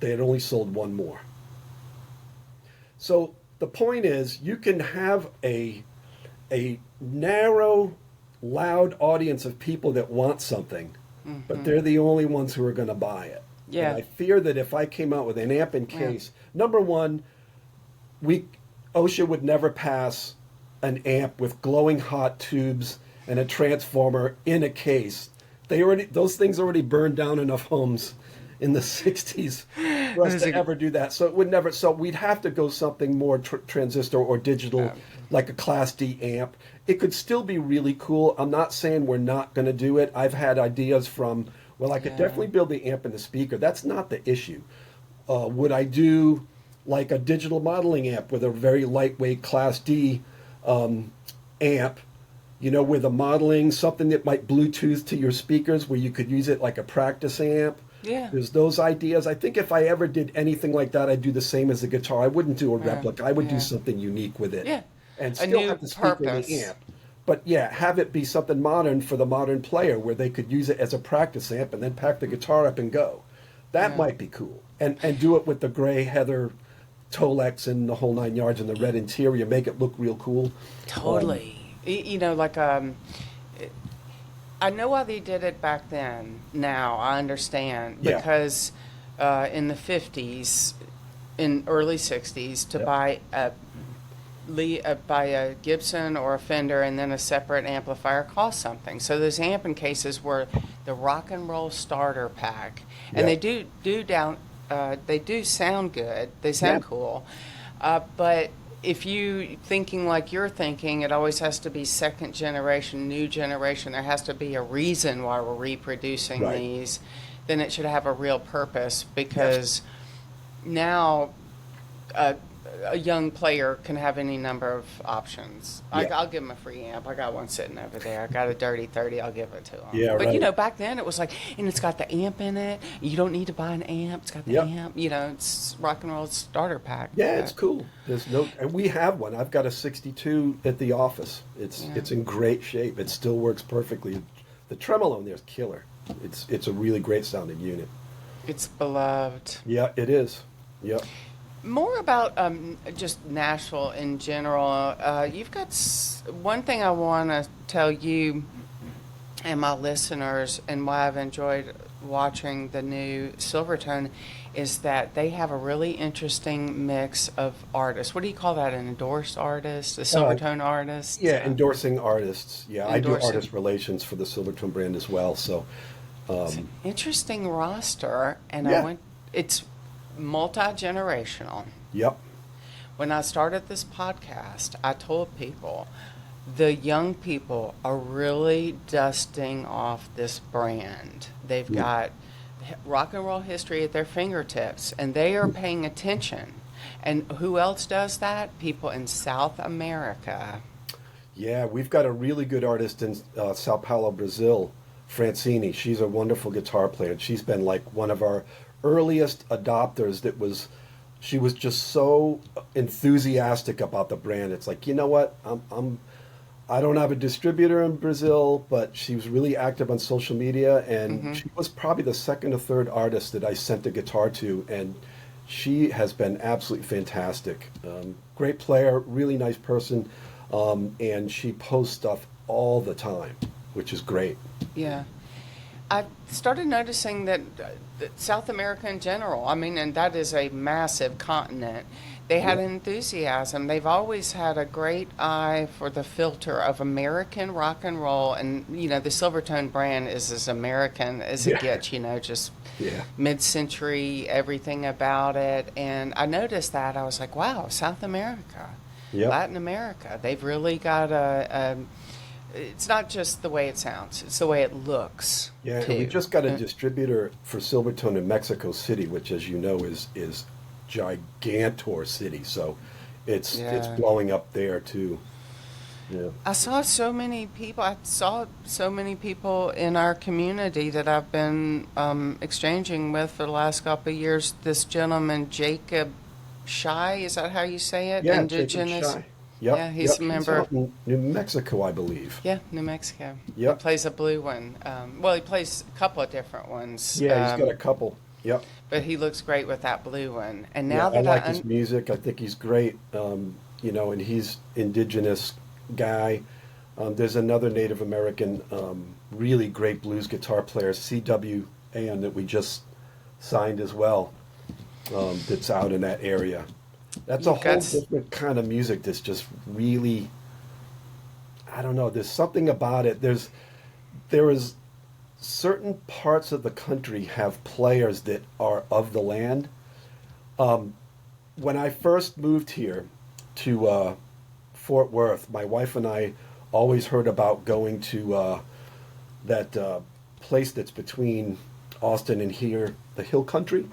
[SPEAKER 2] they had only sold 1 more. So the point is, you can have a narrow, loud audience of people that want something, but they're the only ones who are going to buy it.
[SPEAKER 1] Yeah.
[SPEAKER 2] And I fear that if I came out with an amp in case, number one, OSHA would never pass an amp with glowing hot tubes and a transformer in a case. Those things already burned down enough homes in the 60s for us to ever do that. So it would never. So we'd have to go something more transistor or digital, like a Class D amp. It could still be really cool. I'm not saying we're not going to do it. I've had ideas from, well, I could definitely build the amp and the speaker. That's not the issue. Would I do like a digital modeling amp with a very lightweight Class D amp, you know, with a modeling, something that might Bluetooth to your speakers where you could use it like a practice amp?
[SPEAKER 1] Yeah.
[SPEAKER 2] There's those ideas. I think if I ever did anything like that, I'd do the same as the guitar. I wouldn't do a replica. I would do something unique with it.
[SPEAKER 1] Yeah.
[SPEAKER 2] And
[SPEAKER 1] A
[SPEAKER 2] still
[SPEAKER 1] new
[SPEAKER 2] have the speaker and
[SPEAKER 1] purpose.
[SPEAKER 2] the amp. But yeah, have it be something modern for the modern player where they could use it as a practice amp and then pack the guitar up and go. That might be cool. And do it with the gray heather Tolex and the whole 9 yards and the red interior. Make it look real cool.
[SPEAKER 1] Totally. You know, like I know why they did it back then. Now I understand
[SPEAKER 2] Yeah.
[SPEAKER 1] because in the 50s, in early 60s, to buy a Gibson or a Fender and then a separate amplifier cost something. So those amping cases were the rock and roll starter pack, and they do sound good. They sound cool, but if you thinking like you're thinking, it always has to be second generation, new generation. There has to be a reason why we're reproducing these. Then it should have a real purpose because now a young player can have any number of options. I'll give them a free amp. I got one sitting over there. I got a Dirty 30. I'll give it to them.
[SPEAKER 2] Yeah,
[SPEAKER 1] but
[SPEAKER 2] right.
[SPEAKER 1] you know, back then it was like, and it's got the amp in it. You don't need to buy an amp. It's got the amp. You know, it's rock and roll starter pack.
[SPEAKER 2] Yeah, it's cool. And we have one. I've got a 62 at the office. It's in great shape. It still works perfectly. The tremolo in there is killer. It's a really great sounding unit.
[SPEAKER 1] It's beloved.
[SPEAKER 2] Yeah, it is. Yep.
[SPEAKER 1] More about just Nashville in general. You've got one thing I want to tell you and my listeners, and why I've enjoyed watching the new Silvertone, is that they have a really interesting mix of artists. What do you call that? An endorsed artist? A Silvertone artist?
[SPEAKER 2] Yeah, endorsing artists. Yeah, I do artist relations for the Silvertone brand as well. So,
[SPEAKER 1] it's an interesting roster, and it's multi-generational.
[SPEAKER 2] Yep.
[SPEAKER 1] When I started this podcast, I told people the young people are really dusting off this brand. They've got rock and roll history at their fingertips, and they are paying attention. And who else does that? People in South America.
[SPEAKER 2] Yeah, we've got a really good artist in Sao Paulo, Brazil, Francini. She's a wonderful guitar player. She's been like one of our earliest adopters. She was just so enthusiastic about the brand. It's like, you know what, I don't have a distributor in Brazil, but she was really active on social media, and she was probably the second or third artist that I sent a guitar to, and she has been absolutely fantastic. Great player, really nice person, and she posts stuff all the time, which is great.
[SPEAKER 1] Yeah. I started noticing that South America in general, I mean, and that is a massive continent, they had enthusiasm. They've always had a great eye for the filter of American rock and roll. And, you know, the Silvertone brand is as American as it gets, you know, just mid-century, everything about it. And I noticed that. I was like, wow, South America, Latin America, they've really got it's not just the way it sounds, it's the way it looks.
[SPEAKER 2] Yeah, and we just got a distributor for Silvertone in Mexico City, which, as you know, is gigantor city. So it's blowing up there too. Yeah.
[SPEAKER 1] I saw so many people. I saw so many people in our community that I've been exchanging with for the last couple of years. This gentleman, Jacob Shy, is that how you say it?
[SPEAKER 2] Yeah, Jacob
[SPEAKER 1] Indigenous.
[SPEAKER 2] Shy. Yep,
[SPEAKER 1] Yeah, he's
[SPEAKER 2] yep.
[SPEAKER 1] a
[SPEAKER 2] He's
[SPEAKER 1] member.
[SPEAKER 2] out in New Mexico, I believe.
[SPEAKER 1] Yeah, New Mexico. He
[SPEAKER 2] Yep.
[SPEAKER 1] plays a blue one. Well, he plays a couple of different ones,
[SPEAKER 2] Yeah, he's got a couple. Yep.
[SPEAKER 1] but he looks great with that blue one. And
[SPEAKER 2] Yeah,
[SPEAKER 1] now
[SPEAKER 2] I
[SPEAKER 1] that
[SPEAKER 2] like his music. I think he's great. And he's indigenous guy. There's another Native American, really great blues guitar player, C.W. Ann, that we just signed as well. That's out in that area. That's a
[SPEAKER 1] you've
[SPEAKER 2] whole
[SPEAKER 1] got
[SPEAKER 2] different kind of music that's just really, I don't know, there's something about it. There is certain parts of the country have players that are of the land. When I first moved here to Fort Worth, my wife and I always heard about going to that place that's between Austin and here, the Hill Country.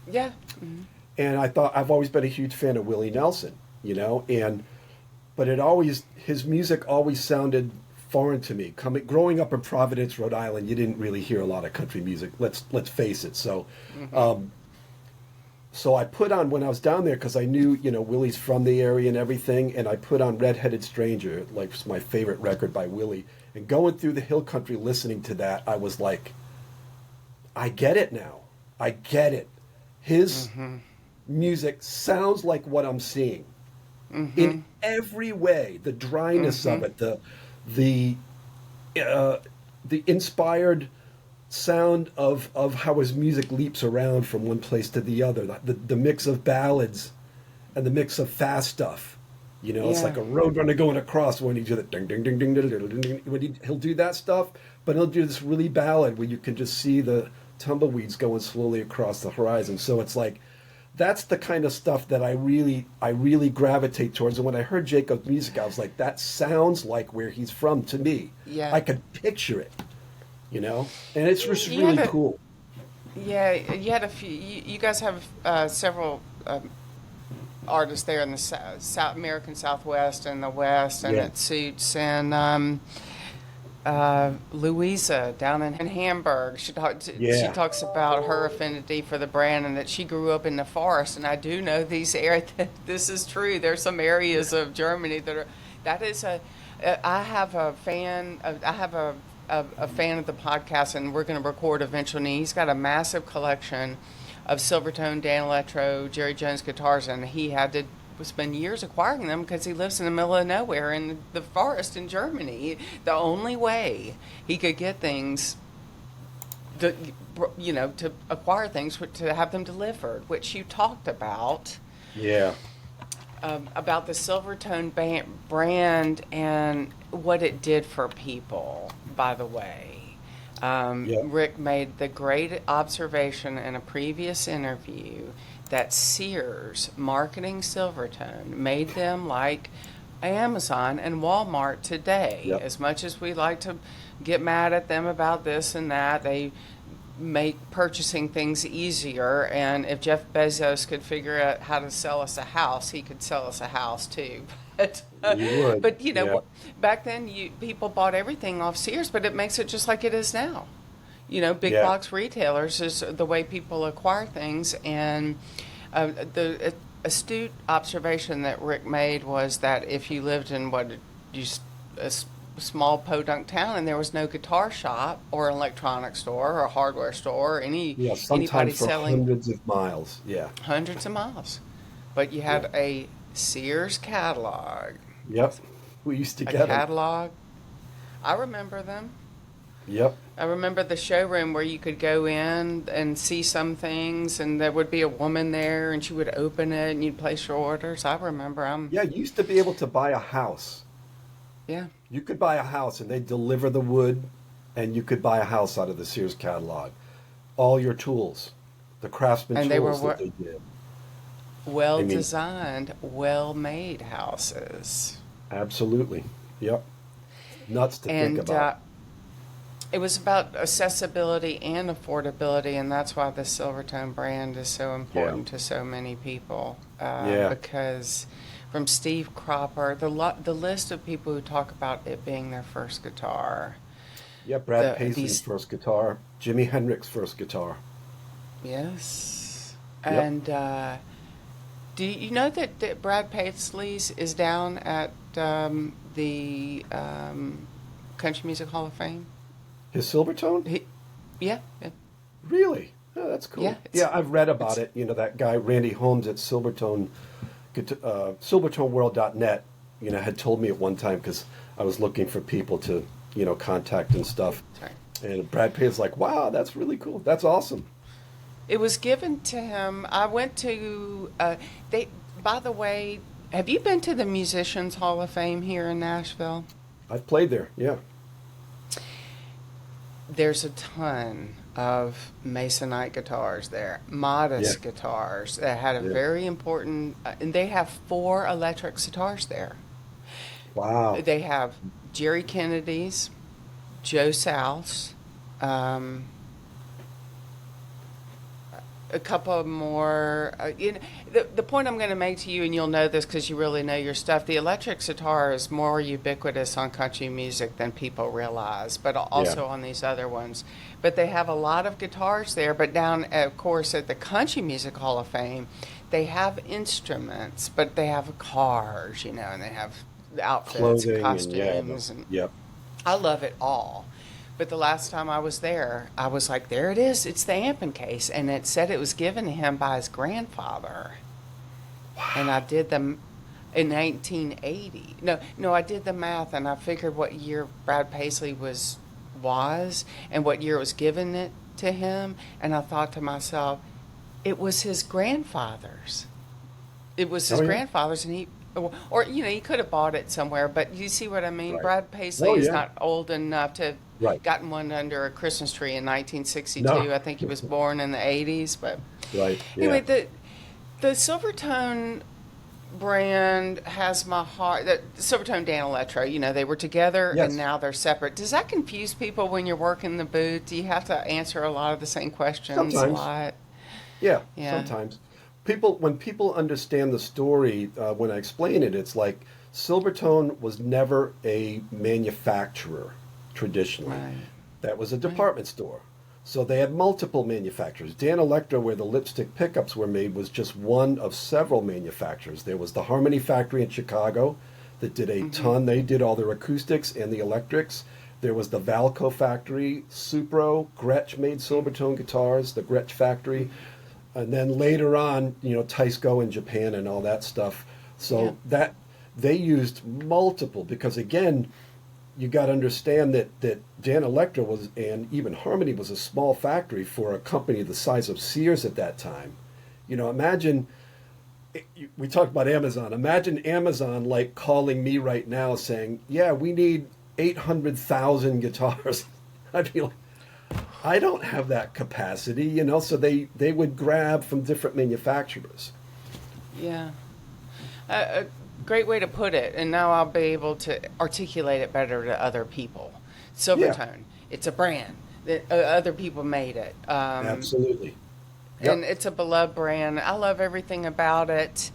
[SPEAKER 1] yeah. Mhm.
[SPEAKER 2] And I've always been a huge fan of Willie Nelson, but his music always sounded foreign to me. Growing up in Providence, Rhode Island, you didn't really hear a lot of country music. Let's face it. So I put on when I was down there because I knew Willie's from the area and everything, and I put on Red-Headed Stranger, like it's my favorite record by Willie. And going through the Hill Country, listening to that, I was like, I get it now. I get it. His music sounds like what I'm seeing in every way. The dryness of it, the inspired sound of how his music leaps around from one place to the other. The mix of ballads and the mix of fast stuff. It's like
[SPEAKER 1] Yeah.
[SPEAKER 2] a road runner going across when he do the ding ding ding ding ding ding ding ding. He'll do that stuff, but he'll do this really ballad where you can just see the tumbleweeds going slowly across the horizon. So it's like that's the kind of stuff that I really gravitate towards. And when I heard Jacob's music, I was like, that sounds like where he's from to me.
[SPEAKER 1] Yeah.
[SPEAKER 2] I could picture it, and it's just
[SPEAKER 1] You
[SPEAKER 2] really
[SPEAKER 1] had a-
[SPEAKER 2] cool.
[SPEAKER 1] Yeah, you had a few. You guys have several artists there in the South American Southwest and the West, and
[SPEAKER 2] Yeah.
[SPEAKER 1] it suits. And Louisa down in Hamburg, she
[SPEAKER 2] Yeah.
[SPEAKER 1] talks about her affinity for the brand and that she grew up in the forest. And I do know these areas. This is true. There's some areas of Germany that are. That is a. I have a fan. I have a fan of the podcast, and we're going to record eventually. He's got a massive collection of Silvertone, Dan Electro, Jerry Jones guitars, and he had to spend years acquiring them because he lives in the middle of nowhere in the forest in Germany. The only way he could get things, to acquire things, to have them delivered, which you talked about.
[SPEAKER 2] Yeah.
[SPEAKER 1] About the Silvertone brand and what it did for people, by the way.
[SPEAKER 2] Yep.
[SPEAKER 1] Rick made the great observation in a previous interview that Sears marketing Silvertone made them like Amazon and Walmart today.
[SPEAKER 2] Yep.
[SPEAKER 1] As much as we like to get mad at them about this and that, they make purchasing things easier. And if Jeff Bezos could figure out how to sell us a house, he could sell us a house too.
[SPEAKER 2] You would.
[SPEAKER 1] But
[SPEAKER 2] Yeah.
[SPEAKER 1] back then people bought everything off Sears, but it makes it just like it is now. Big
[SPEAKER 2] Yeah.
[SPEAKER 1] box retailers is the way people acquire things. And the astute observation that Rick made was that if you lived in a small podunk town and there was no guitar shop or an electronics store or a hardware store or
[SPEAKER 2] Yeah,
[SPEAKER 1] anybody
[SPEAKER 2] sometimes for
[SPEAKER 1] selling
[SPEAKER 2] hundreds of miles. Yeah.
[SPEAKER 1] hundreds of miles, but you had a Sears catalog.
[SPEAKER 2] Yep. We used to
[SPEAKER 1] A
[SPEAKER 2] get them.
[SPEAKER 1] catalog. I remember them.
[SPEAKER 2] Yep.
[SPEAKER 1] I remember the showroom where you could go in and see some things, and there would be a woman there, and she would open it, and you'd place your orders. I remember.
[SPEAKER 2] Yeah, you used to be able to buy a house.
[SPEAKER 1] Yeah.
[SPEAKER 2] You could buy a house and they'd deliver the wood, and you could buy a house out of the Sears catalog. All your tools, the craftsman
[SPEAKER 1] And they were
[SPEAKER 2] tools that they did.
[SPEAKER 1] well
[SPEAKER 2] I mean-
[SPEAKER 1] designed, well made houses.
[SPEAKER 2] Absolutely. Yep. Nuts to think
[SPEAKER 1] And
[SPEAKER 2] about.
[SPEAKER 1] it was about accessibility and affordability, and that's why the Silvertone brand is so important to so many people.
[SPEAKER 2] Yeah.
[SPEAKER 1] Because from Steve Cropper, the list of people who talk about it being their first guitar.
[SPEAKER 2] Yeah, Brad Paisley's
[SPEAKER 1] These
[SPEAKER 2] first guitar, Jimi Hendrix's first guitar.
[SPEAKER 1] Yes.
[SPEAKER 2] Yep.
[SPEAKER 1] And do you know that Brad Paisley's is down at the Country Music Hall of Fame?
[SPEAKER 2] His Silvertone?
[SPEAKER 1] He, yeah, yeah,
[SPEAKER 2] Really? Oh, that's
[SPEAKER 1] yeah.
[SPEAKER 2] cool. Yeah, I've read about
[SPEAKER 1] It's
[SPEAKER 2] it. You know, that guy, Randy Holmes at Silvertone, silvertoneworld.net, you know, had told me at one time because I was looking for people to, you know, contact and stuff.
[SPEAKER 1] sorry.
[SPEAKER 2] And Brad Pitt's like, wow, that's really cool. That's awesome.
[SPEAKER 1] It was given to him. I went to they. By the way, have you been to the Musicians Hall of Fame here in Nashville?
[SPEAKER 2] I've played there. Yeah.
[SPEAKER 1] There's a ton of Masonite guitars there,
[SPEAKER 2] Yeah.
[SPEAKER 1] modest guitars that had a
[SPEAKER 2] Yeah.
[SPEAKER 1] very important, and they have 4 electric guitars there.
[SPEAKER 2] Wow.
[SPEAKER 1] They have Jerry Kennedy's, Joe South's, um, a couple more. The point I'm going to make to you, and you'll know this because you really know your stuff, the electric guitar is more ubiquitous on country music than people realize, but
[SPEAKER 2] Yeah.
[SPEAKER 1] also on these other ones. But they have a lot of guitars there, but down, of course, at the Country Music Hall of Fame, they have instruments, but they have cars, you know, and they have outfits and
[SPEAKER 2] Clothing and yeah.
[SPEAKER 1] costumes. And
[SPEAKER 2] Yep.
[SPEAKER 1] I love it all. But the last time I was there, I was like, there it is. It's the amping case. And it said it was given to him by his grandfather. And I did them in 1980. No, I did the math and I figured what year Brad Paisley was and what year it was given it to him. And I thought to myself, it was his grandfather's. It was his
[SPEAKER 2] Oh, yeah.
[SPEAKER 1] grandfather's, and or you know, he could have bought it somewhere. But you see what I mean?
[SPEAKER 2] Right.
[SPEAKER 1] Brad Paisley
[SPEAKER 2] Oh,
[SPEAKER 1] is
[SPEAKER 2] yeah.
[SPEAKER 1] not old enough to have
[SPEAKER 2] Right.
[SPEAKER 1] gotten one under a Christmas tree in 1962.
[SPEAKER 2] No.
[SPEAKER 1] I think he was born in the 80s. But
[SPEAKER 2] Right.
[SPEAKER 1] anyway,
[SPEAKER 2] Yeah.
[SPEAKER 1] the Silvertone brand has my heart. The Silvertone Dan Electro, you know, they were together
[SPEAKER 2] Yes.
[SPEAKER 1] and now they're separate. Does that confuse people when you're working the booth? Do you have to answer a lot of the same questions
[SPEAKER 2] Sometimes.
[SPEAKER 1] a lot?
[SPEAKER 2] Yeah.
[SPEAKER 1] Yeah.
[SPEAKER 2] Sometimes. When people understand the story, when I explain it, it's like Silvertone was never a manufacturer traditionally.
[SPEAKER 1] Right.
[SPEAKER 2] That was a department store. So they had multiple manufacturers. Dan Electro, where the lipstick pickups were made, was just one of several manufacturers. There was the Harmony factory in Chicago that did a ton. They did all their acoustics and the electrics. There was the Valco factory, Supro, Gretsch made Silvertone guitars, the Gretsch factory. And then later on, you know, Taisco in Japan and all that stuff. So
[SPEAKER 1] Yeah.
[SPEAKER 2] that they used multiple because again, you got to understand that Dan Electro was, and even Harmony was a small factory for a company the size of Sears at that time. You know, imagine, we talked about Amazon. Imagine Amazon like calling me right now saying, yeah, we need 800,000 guitars. I'd be like, I don't have that capacity, you know, so they would grab from different manufacturers.
[SPEAKER 1] Yeah. A great way to put it, and now I'll be able to articulate it better to other people. Silvertone, it's a brand that other people made it.
[SPEAKER 2] Absolutely.
[SPEAKER 1] And
[SPEAKER 2] Yep.
[SPEAKER 1] it's a beloved brand. I love everything about it.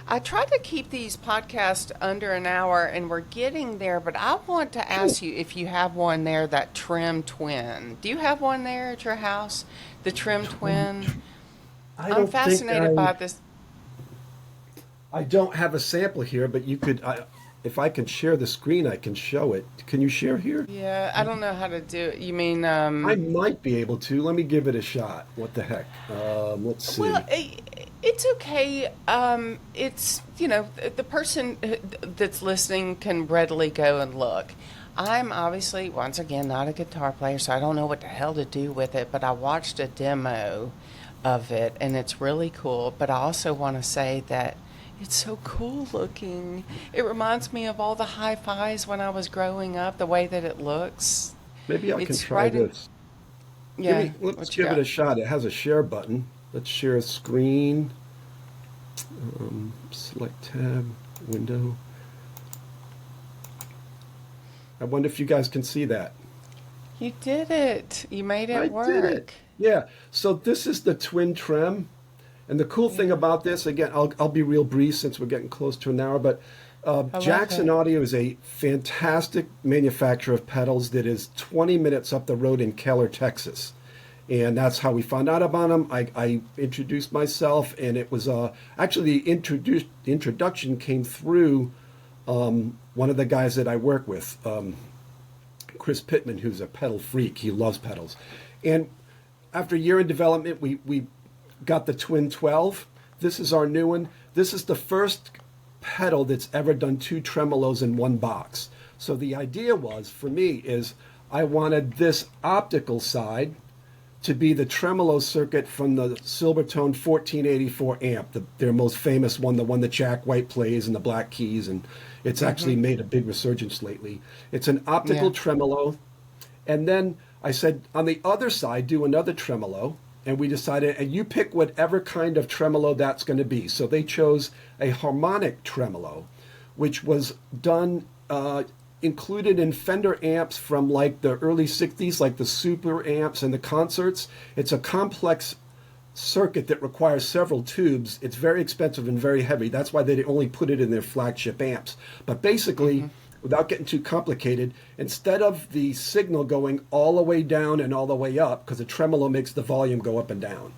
[SPEAKER 1] I try to keep these podcasts under an hour, and we're getting there, but I want to ask you if you have one there, that Trim Twin. Do you have one there at your house? The Trim Twin?
[SPEAKER 2] I
[SPEAKER 1] I'm
[SPEAKER 2] don't
[SPEAKER 1] fascinated
[SPEAKER 2] think
[SPEAKER 1] by this.
[SPEAKER 2] I don't have a sample here, but you could, if I can share the screen, I can show it. Can you share here?
[SPEAKER 1] Yeah, I don't know how to do it. You mean,
[SPEAKER 2] I might be able to. Let me give it a shot. What the heck? Let's see.
[SPEAKER 1] well, it's okay. It's, you know, the person that's listening can readily go and look. I'm obviously, once again, not a guitar player, so I don't know what the hell to do with it, but I watched a demo of it, and it's really cool. But I also want to say that it's so cool looking. It reminds me of all the hi-fis when I was growing up, the way that it looks.
[SPEAKER 2] Maybe I can
[SPEAKER 1] It's
[SPEAKER 2] try
[SPEAKER 1] right in-
[SPEAKER 2] this.
[SPEAKER 1] Yeah.
[SPEAKER 2] Let's
[SPEAKER 1] what you
[SPEAKER 2] give it
[SPEAKER 1] got?
[SPEAKER 2] a shot. It has a share button. Let's share a screen. Select tab, window. I wonder if you guys can see that.
[SPEAKER 1] You did it. You made it
[SPEAKER 2] I
[SPEAKER 1] work.
[SPEAKER 2] did it. Yeah. So this is the Twin Trem, And the cool thing
[SPEAKER 1] Yeah.
[SPEAKER 2] about this, again, I'll be real brief since we're getting close to an hour, but
[SPEAKER 1] I love
[SPEAKER 2] Jackson
[SPEAKER 1] it.
[SPEAKER 2] Audio is a fantastic manufacturer of pedals that is 20 minutes up the road in Keller, Texas. And that's how we found out about them. I introduced myself, and it was actually the introduction came through one of the guys that I work with, Chris Pittman, who's a pedal freak. He loves pedals. And after a year in development, we got the Twin 12. This is our new one. This is the first pedal that's ever done two tremolos in one box. So the idea was, for me, is I wanted this optical side to be the tremolo circuit from the Silvertone 1484 amp, their most famous one, the one that Jack White plays and the Black Keys, and it's actually made a big resurgence lately. It's an optical
[SPEAKER 1] Yeah.
[SPEAKER 2] tremolo, and then I said, on the other side, do another tremolo, and we decided, and you pick whatever kind of tremolo that's going to be. So they chose a harmonic tremolo, which was done, included in Fender amps from like the early 60s, like the super amps and the concerts. It's a complex circuit that requires several tubes. It's very expensive and very heavy. That's why they only put it in their flagship amps. But basically, without getting too complicated, instead of the signal going all the way down and all the way up, because a tremolo makes the volume go up and down,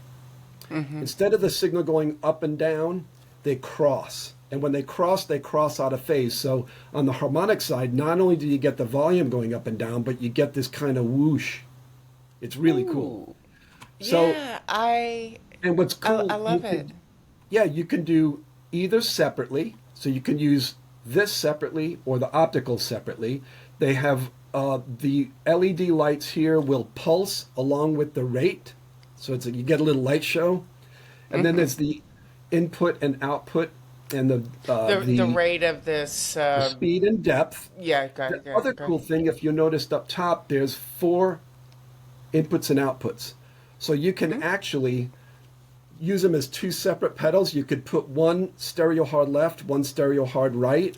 [SPEAKER 2] instead of the signal going up and down, they cross. And when they cross out of phase. So on the harmonic side, not only do you get the volume going up and down, but you get this kind of whoosh. It's really cool.
[SPEAKER 1] Ooh.
[SPEAKER 2] So,
[SPEAKER 1] Yeah, I
[SPEAKER 2] and what's
[SPEAKER 1] I,
[SPEAKER 2] cool,
[SPEAKER 1] I love it.
[SPEAKER 2] yeah, you can do either separately. So you can use this separately or the optical separately. They have the LED lights here will pulse along with the rate. So you get a little light show. And then there's the input and output and
[SPEAKER 1] The rate of this,
[SPEAKER 2] the speed and depth.
[SPEAKER 1] yeah,
[SPEAKER 2] The
[SPEAKER 1] go,
[SPEAKER 2] other
[SPEAKER 1] go.
[SPEAKER 2] cool thing, if you noticed up top, there's 4 inputs and outputs. So you can actually use them as 2 separate pedals. You could put one stereo hard left, one stereo hard right.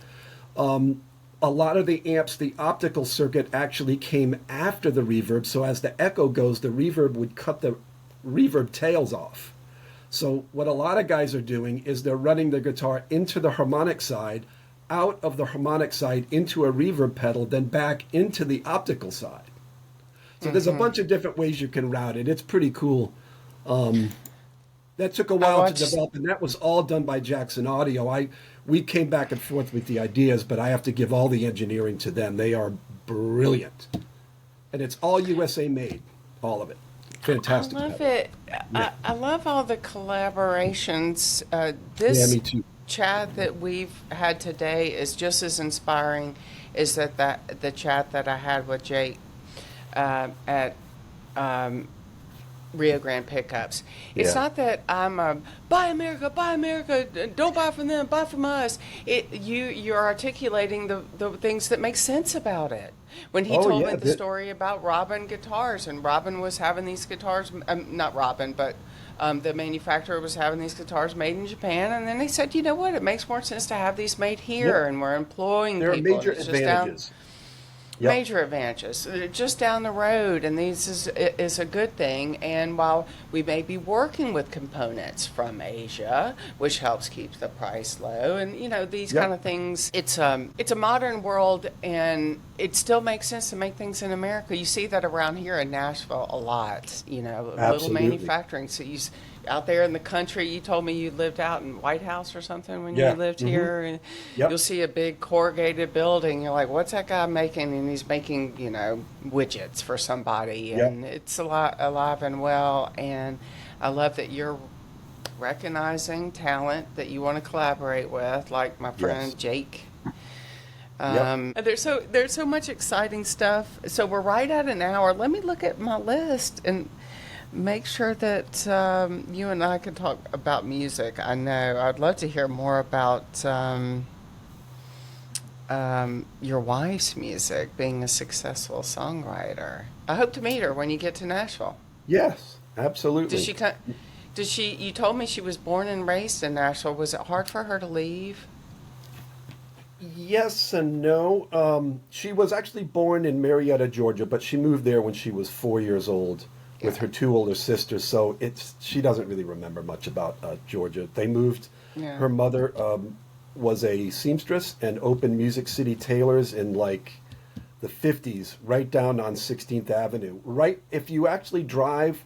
[SPEAKER 2] A lot of the amps, the optical circuit actually came after the reverb. So as the echo goes, the reverb would cut the reverb tails off. So what a lot of guys are doing is they're running the guitar into the harmonic side, out of the harmonic side into a reverb pedal, then back into the optical side. So there's a bunch of different ways you can route it. It's pretty cool. That took a
[SPEAKER 1] I
[SPEAKER 2] while to
[SPEAKER 1] watched.
[SPEAKER 2] develop, and that was all done by Jackson Audio. We came back and forth with the ideas, but I have to give all the engineering to them. They are brilliant, and it's all USA made, all of it.
[SPEAKER 1] I
[SPEAKER 2] Fantastic
[SPEAKER 1] love
[SPEAKER 2] pedal.
[SPEAKER 1] it. I love all the collaborations.
[SPEAKER 2] Yeah,
[SPEAKER 1] This
[SPEAKER 2] me too.
[SPEAKER 1] chat that we've had today is just as inspiring as that the chat that I had with Jake at Rio Grande Pickups. It's
[SPEAKER 2] Yeah.
[SPEAKER 1] not that I'm a buy America, don't buy from them, buy from us. You're articulating the things that make sense about it. When he
[SPEAKER 2] Oh
[SPEAKER 1] told me
[SPEAKER 2] yeah,
[SPEAKER 1] the story about Robin guitars, and Robin was having these guitars, not Robin, but the manufacturer was having these guitars made in Japan, and then they said, you know what, it makes more sense to have these made here,
[SPEAKER 2] yep.
[SPEAKER 1] and we're employing
[SPEAKER 2] There are
[SPEAKER 1] people, and
[SPEAKER 2] major
[SPEAKER 1] it's just down.
[SPEAKER 2] advantages. Yep.
[SPEAKER 1] Major advantages. They're just down the road, and this is a good thing. And while we may be working with components from Asia, which helps keep the price low, and these kind
[SPEAKER 2] Yep.
[SPEAKER 1] of things, it's a modern world, and it still makes sense to make things in America. You see that around here in Nashville a lot. Little
[SPEAKER 2] Absolutely.
[SPEAKER 1] manufacturing. So out there in the country, you told me you lived out in White House or something when you
[SPEAKER 2] Yeah.
[SPEAKER 1] lived here, and you'll
[SPEAKER 2] Yep.
[SPEAKER 1] see a big corrugated building. You're like, what's that guy making? And he's making, widgets for somebody,
[SPEAKER 2] Yep.
[SPEAKER 1] and it's a lot alive and well. And I love that you're recognizing talent that you want to collaborate with, like my friend
[SPEAKER 2] Yes.
[SPEAKER 1] Jake.
[SPEAKER 2] Yep.
[SPEAKER 1] There's so much exciting stuff. So we're right at an hour. Let me look at my list and make sure that you and I can talk about music. I know I'd love to hear more about your wife's music, being a successful songwriter. I hope to meet her when you get to Nashville.
[SPEAKER 2] Yes,
[SPEAKER 1] Does
[SPEAKER 2] absolutely.
[SPEAKER 1] she come? Does she? You told me she was born and raised in Nashville. Was it hard for her to leave?
[SPEAKER 2] Yes and no. She was actually born in Marietta, Georgia, but she moved there when she was 4 years old.
[SPEAKER 1] Yeah.
[SPEAKER 2] with her two older sisters. So she doesn't really remember much about Georgia. They moved.
[SPEAKER 1] Yeah.
[SPEAKER 2] Her mother was a seamstress and opened Music City Tailors in like the 50s, right down on 16th Avenue. Right, if you actually drive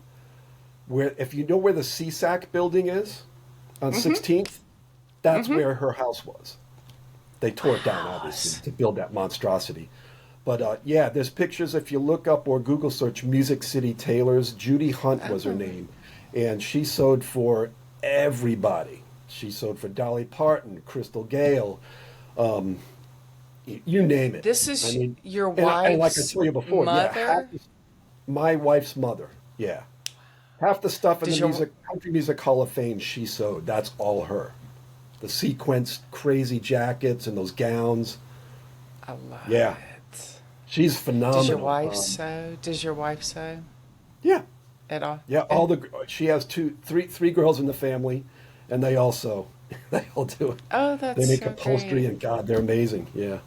[SPEAKER 2] if you know where the CSAC building is on 16th, that's where her house was. They tore it down, obviously, to build that monstrosity. But yeah, there's pictures if you look up or Google search Music City Tailors. Judy Hunt was her name, and she sewed for everybody. She sewed for Dolly Parton, Crystal Gale, you name it.
[SPEAKER 1] This is your
[SPEAKER 2] and like I
[SPEAKER 1] wife's
[SPEAKER 2] told you before,
[SPEAKER 1] mother?
[SPEAKER 2] my wife's mother. Yeah, half the stuff in
[SPEAKER 1] Does
[SPEAKER 2] the country music Hall of Fame she sewed. That's all her. The sequenced crazy jackets and those gowns.
[SPEAKER 1] I love
[SPEAKER 2] Yeah.
[SPEAKER 1] it.
[SPEAKER 2] She's phenomenal.
[SPEAKER 1] Does your wife sew? Does your wife sew
[SPEAKER 2] Yeah,
[SPEAKER 1] at all?
[SPEAKER 2] yeah. She has three girls in the family, and they all sew. They all do it.
[SPEAKER 1] Oh, that's
[SPEAKER 2] They make
[SPEAKER 1] so
[SPEAKER 2] upholstery,
[SPEAKER 1] great.
[SPEAKER 2] and God, they're amazing. Yeah,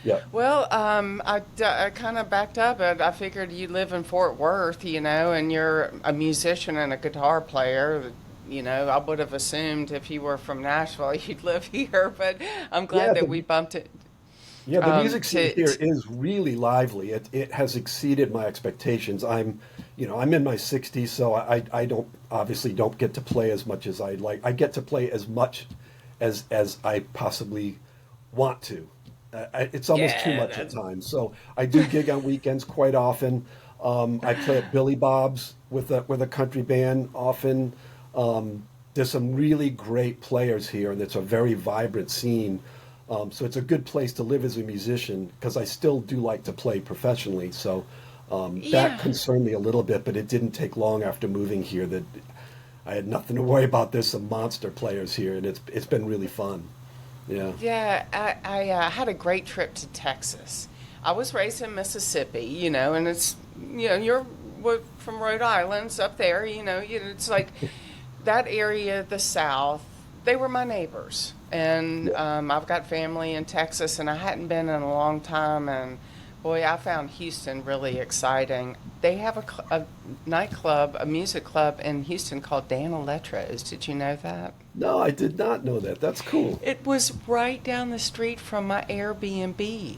[SPEAKER 2] yeah.
[SPEAKER 1] Well, I kind of backed up, but I figured you live in Fort Worth, and you're a musician and a guitar player. I would have assumed if you were from Nashville, you'd live here, but I'm
[SPEAKER 2] Yeah,
[SPEAKER 1] glad that we bumped it.
[SPEAKER 2] Yeah, the music scene
[SPEAKER 1] To,
[SPEAKER 2] here is really lively. It has exceeded my expectations. I'm in my 60s, so I don't get to play as much as I'd like. I get to play as much as I possibly want to. It's almost too much at times. So I do gig on weekends quite often. I play at Billy Bob's with a country band often. There's some really great players here, and it's a very vibrant scene. So it's a good place to live as a musician because I still do like to play professionally. So that concerned me a little bit, but it didn't take long after moving here that I had nothing to worry about. There's some monster players here, and it's been really fun. Yeah.
[SPEAKER 1] Yeah, I had a great trip to Texas. I was raised in Mississippi, and it's, you're from Rhode Island, it's up there, it's like that area, the South, they were my neighbors. And I've got family in Texas, and I hadn't been in a long time. And boy, I found Houston really exciting. They have a nightclub, a music club in Houston called Dan Electro's. Did you know that?
[SPEAKER 2] No, I did not know that. That's cool.
[SPEAKER 1] It was right down the street from my Airbnb.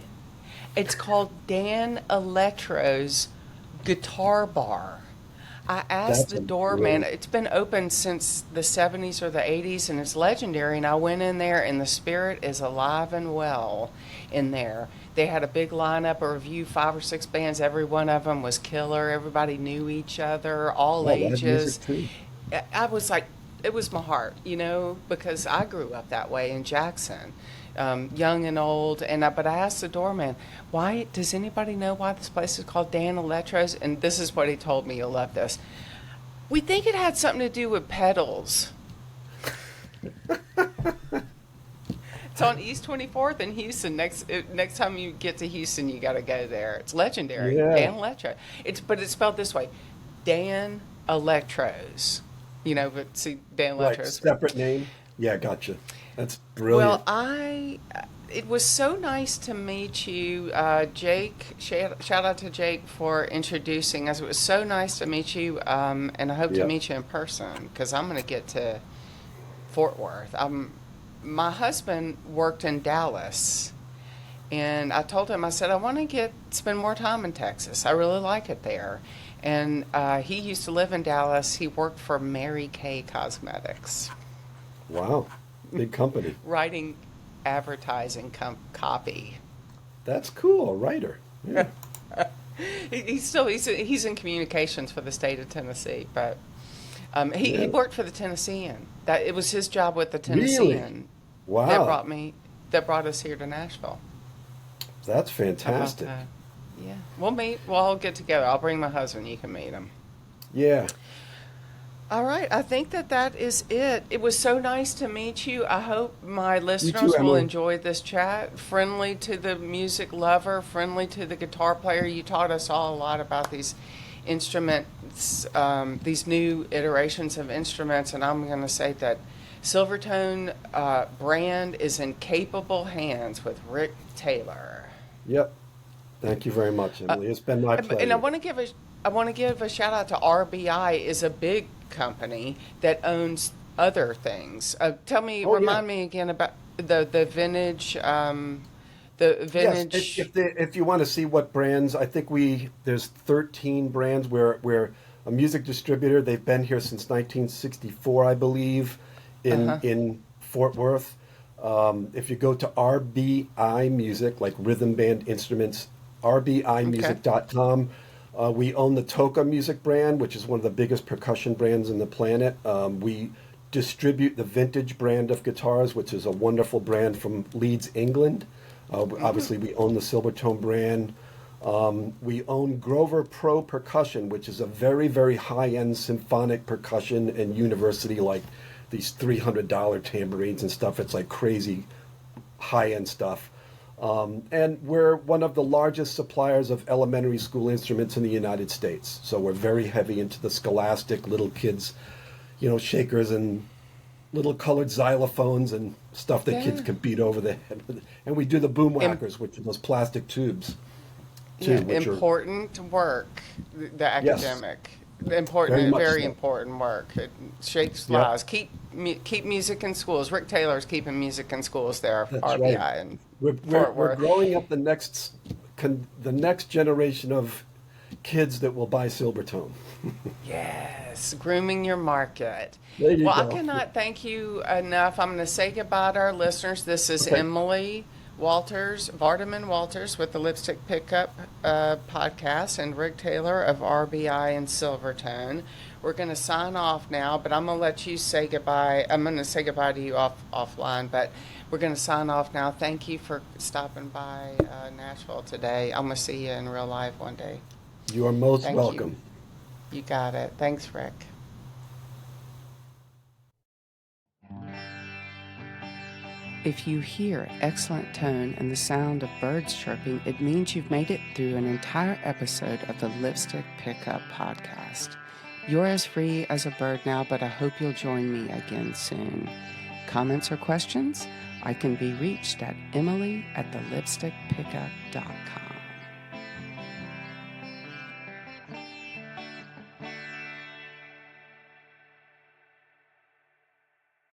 [SPEAKER 1] It's called Dan Electro's Guitar Bar. I asked the doorman, it's been open since the 70s or the 80s, and it's legendary. And I went in there, and the spirit is alive and well in there. They had a big lineup, a review, 5 or 6 bands. Every one of them was killer. Everybody knew each other, all ages. I was like, it was my heart, because I grew up that way in Jackson. Young and old, but I asked the doorman, why does anybody know why this place is called Dan Electro's? And this is what he told me. You'll love this. We think it had something to do with pedals. It's on East 24th in Houston. Next time you get to Houston, you got to go there. It's legendary.
[SPEAKER 2] Yeah.
[SPEAKER 1] Dan Electro. But it's spelled this way: Dan Electro's. But see, Dan Electro's.
[SPEAKER 2] Right, separate name. Yeah, gotcha. That's brilliant.
[SPEAKER 1] Well, it was so nice to meet you, Jake. Shout out to Jake for introducing us. It was so nice to meet you, and I hope to meet you in person because I'm going to get to Fort Worth. My husband worked in Dallas, and I told him, I said, I want to spend more time in Texas. I really like it there. And he used to live in Dallas. He worked for Mary Kay Cosmetics.
[SPEAKER 2] Wow. Big company.
[SPEAKER 1] Writing advertising copy.
[SPEAKER 2] That's cool. A writer. Yeah.
[SPEAKER 1] he's in communications for the state of Tennessee, but he worked for the Tennessean. That it was his job with the Tennessean.
[SPEAKER 2] Really? Wow.
[SPEAKER 1] that brought us here to Nashville.
[SPEAKER 2] That's fantastic.
[SPEAKER 1] Yeah, we'll meet. We'll all get together. I'll bring my husband. You can meet him.
[SPEAKER 2] Yeah.
[SPEAKER 1] All right, I think that is it. It was so nice to meet you. I hope my listeners will enjoy this chat. Friendly to the music lover, friendly to the guitar player. You taught us all a lot about these instruments, these new iterations of instruments, and I'm going to say that Silvertone brand is in capable hands with Rick Taylor.
[SPEAKER 2] Yep. Thank you very much, Emily. It's been my pleasure.
[SPEAKER 1] And I want to give I want to give a shout out to RBI is a big company that owns other things.
[SPEAKER 2] Oh yeah.
[SPEAKER 1] Remind me again about the vintage, the
[SPEAKER 2] Yes,
[SPEAKER 1] vintage.
[SPEAKER 2] if you want to see what brands, I think there's 13 brands where we're a music distributor. They've been here since 1964, I believe,
[SPEAKER 1] Uh-huh.
[SPEAKER 2] in Fort Worth. If you go to RBI Music, like Rhythm Band Instruments,
[SPEAKER 1] Okay.
[SPEAKER 2] rbimusic.com, we own the Toka music brand, which is one of the biggest percussion brands on the planet. We distribute the Vintage brand of guitars, which is a wonderful brand from Leeds, England. Obviously, we own the Silvertone brand. We own Grover Pro Percussion, which is a very, very high-end symphonic percussion and university, like these $300 tambourines and stuff. It's like crazy high-end stuff. And we're one of the largest suppliers of elementary school instruments in the United States. So we're very heavy into the scholastic little kids, shakers and little colored xylophones and stuff that kids
[SPEAKER 1] Yeah.
[SPEAKER 2] can beat over the head with. And we do the boom
[SPEAKER 1] Im-
[SPEAKER 2] whackers, which are those plastic tubes, too,
[SPEAKER 1] yeah,
[SPEAKER 2] which are,
[SPEAKER 1] important work, the
[SPEAKER 2] yes,
[SPEAKER 1] academic.
[SPEAKER 2] very
[SPEAKER 1] Important,
[SPEAKER 2] much
[SPEAKER 1] very
[SPEAKER 2] so.
[SPEAKER 1] important work. It shapes
[SPEAKER 2] Yep,
[SPEAKER 1] lives. Keep music in schools. Rick Taylor's keeping music in schools there,
[SPEAKER 2] that's right.
[SPEAKER 1] RBI in
[SPEAKER 2] We're
[SPEAKER 1] Fort
[SPEAKER 2] we're
[SPEAKER 1] Worth.
[SPEAKER 2] growing up the next generation of kids that will buy Silvertone.
[SPEAKER 1] Yes, grooming your market.
[SPEAKER 2] There you
[SPEAKER 1] Well, I
[SPEAKER 2] go.
[SPEAKER 1] cannot thank you enough. I'm going to say goodbye to our listeners. This is
[SPEAKER 2] Okay.
[SPEAKER 1] Emily Vardaman Walters with the Lipstick Pickup podcast, and Rick Taylor of RBI in Silvertone. We're going to sign off now, but I'm going to let you say goodbye. I'm going to say goodbye to you offline, but we're going to sign off now. Thank you for stopping by Nashville today. I'm going to see you in real life one day.
[SPEAKER 2] You are most
[SPEAKER 1] Thank you.
[SPEAKER 2] welcome.
[SPEAKER 1] You got it. Thanks, Rick. If you hear excellent tone and the sound of birds chirping, it means you've made it through an entire episode of the Lipstick Pickup podcast. You're as free as a bird now, but I hope you'll join me again soon. Comments or questions? I can be reached at emily@thelipstickpickup.com.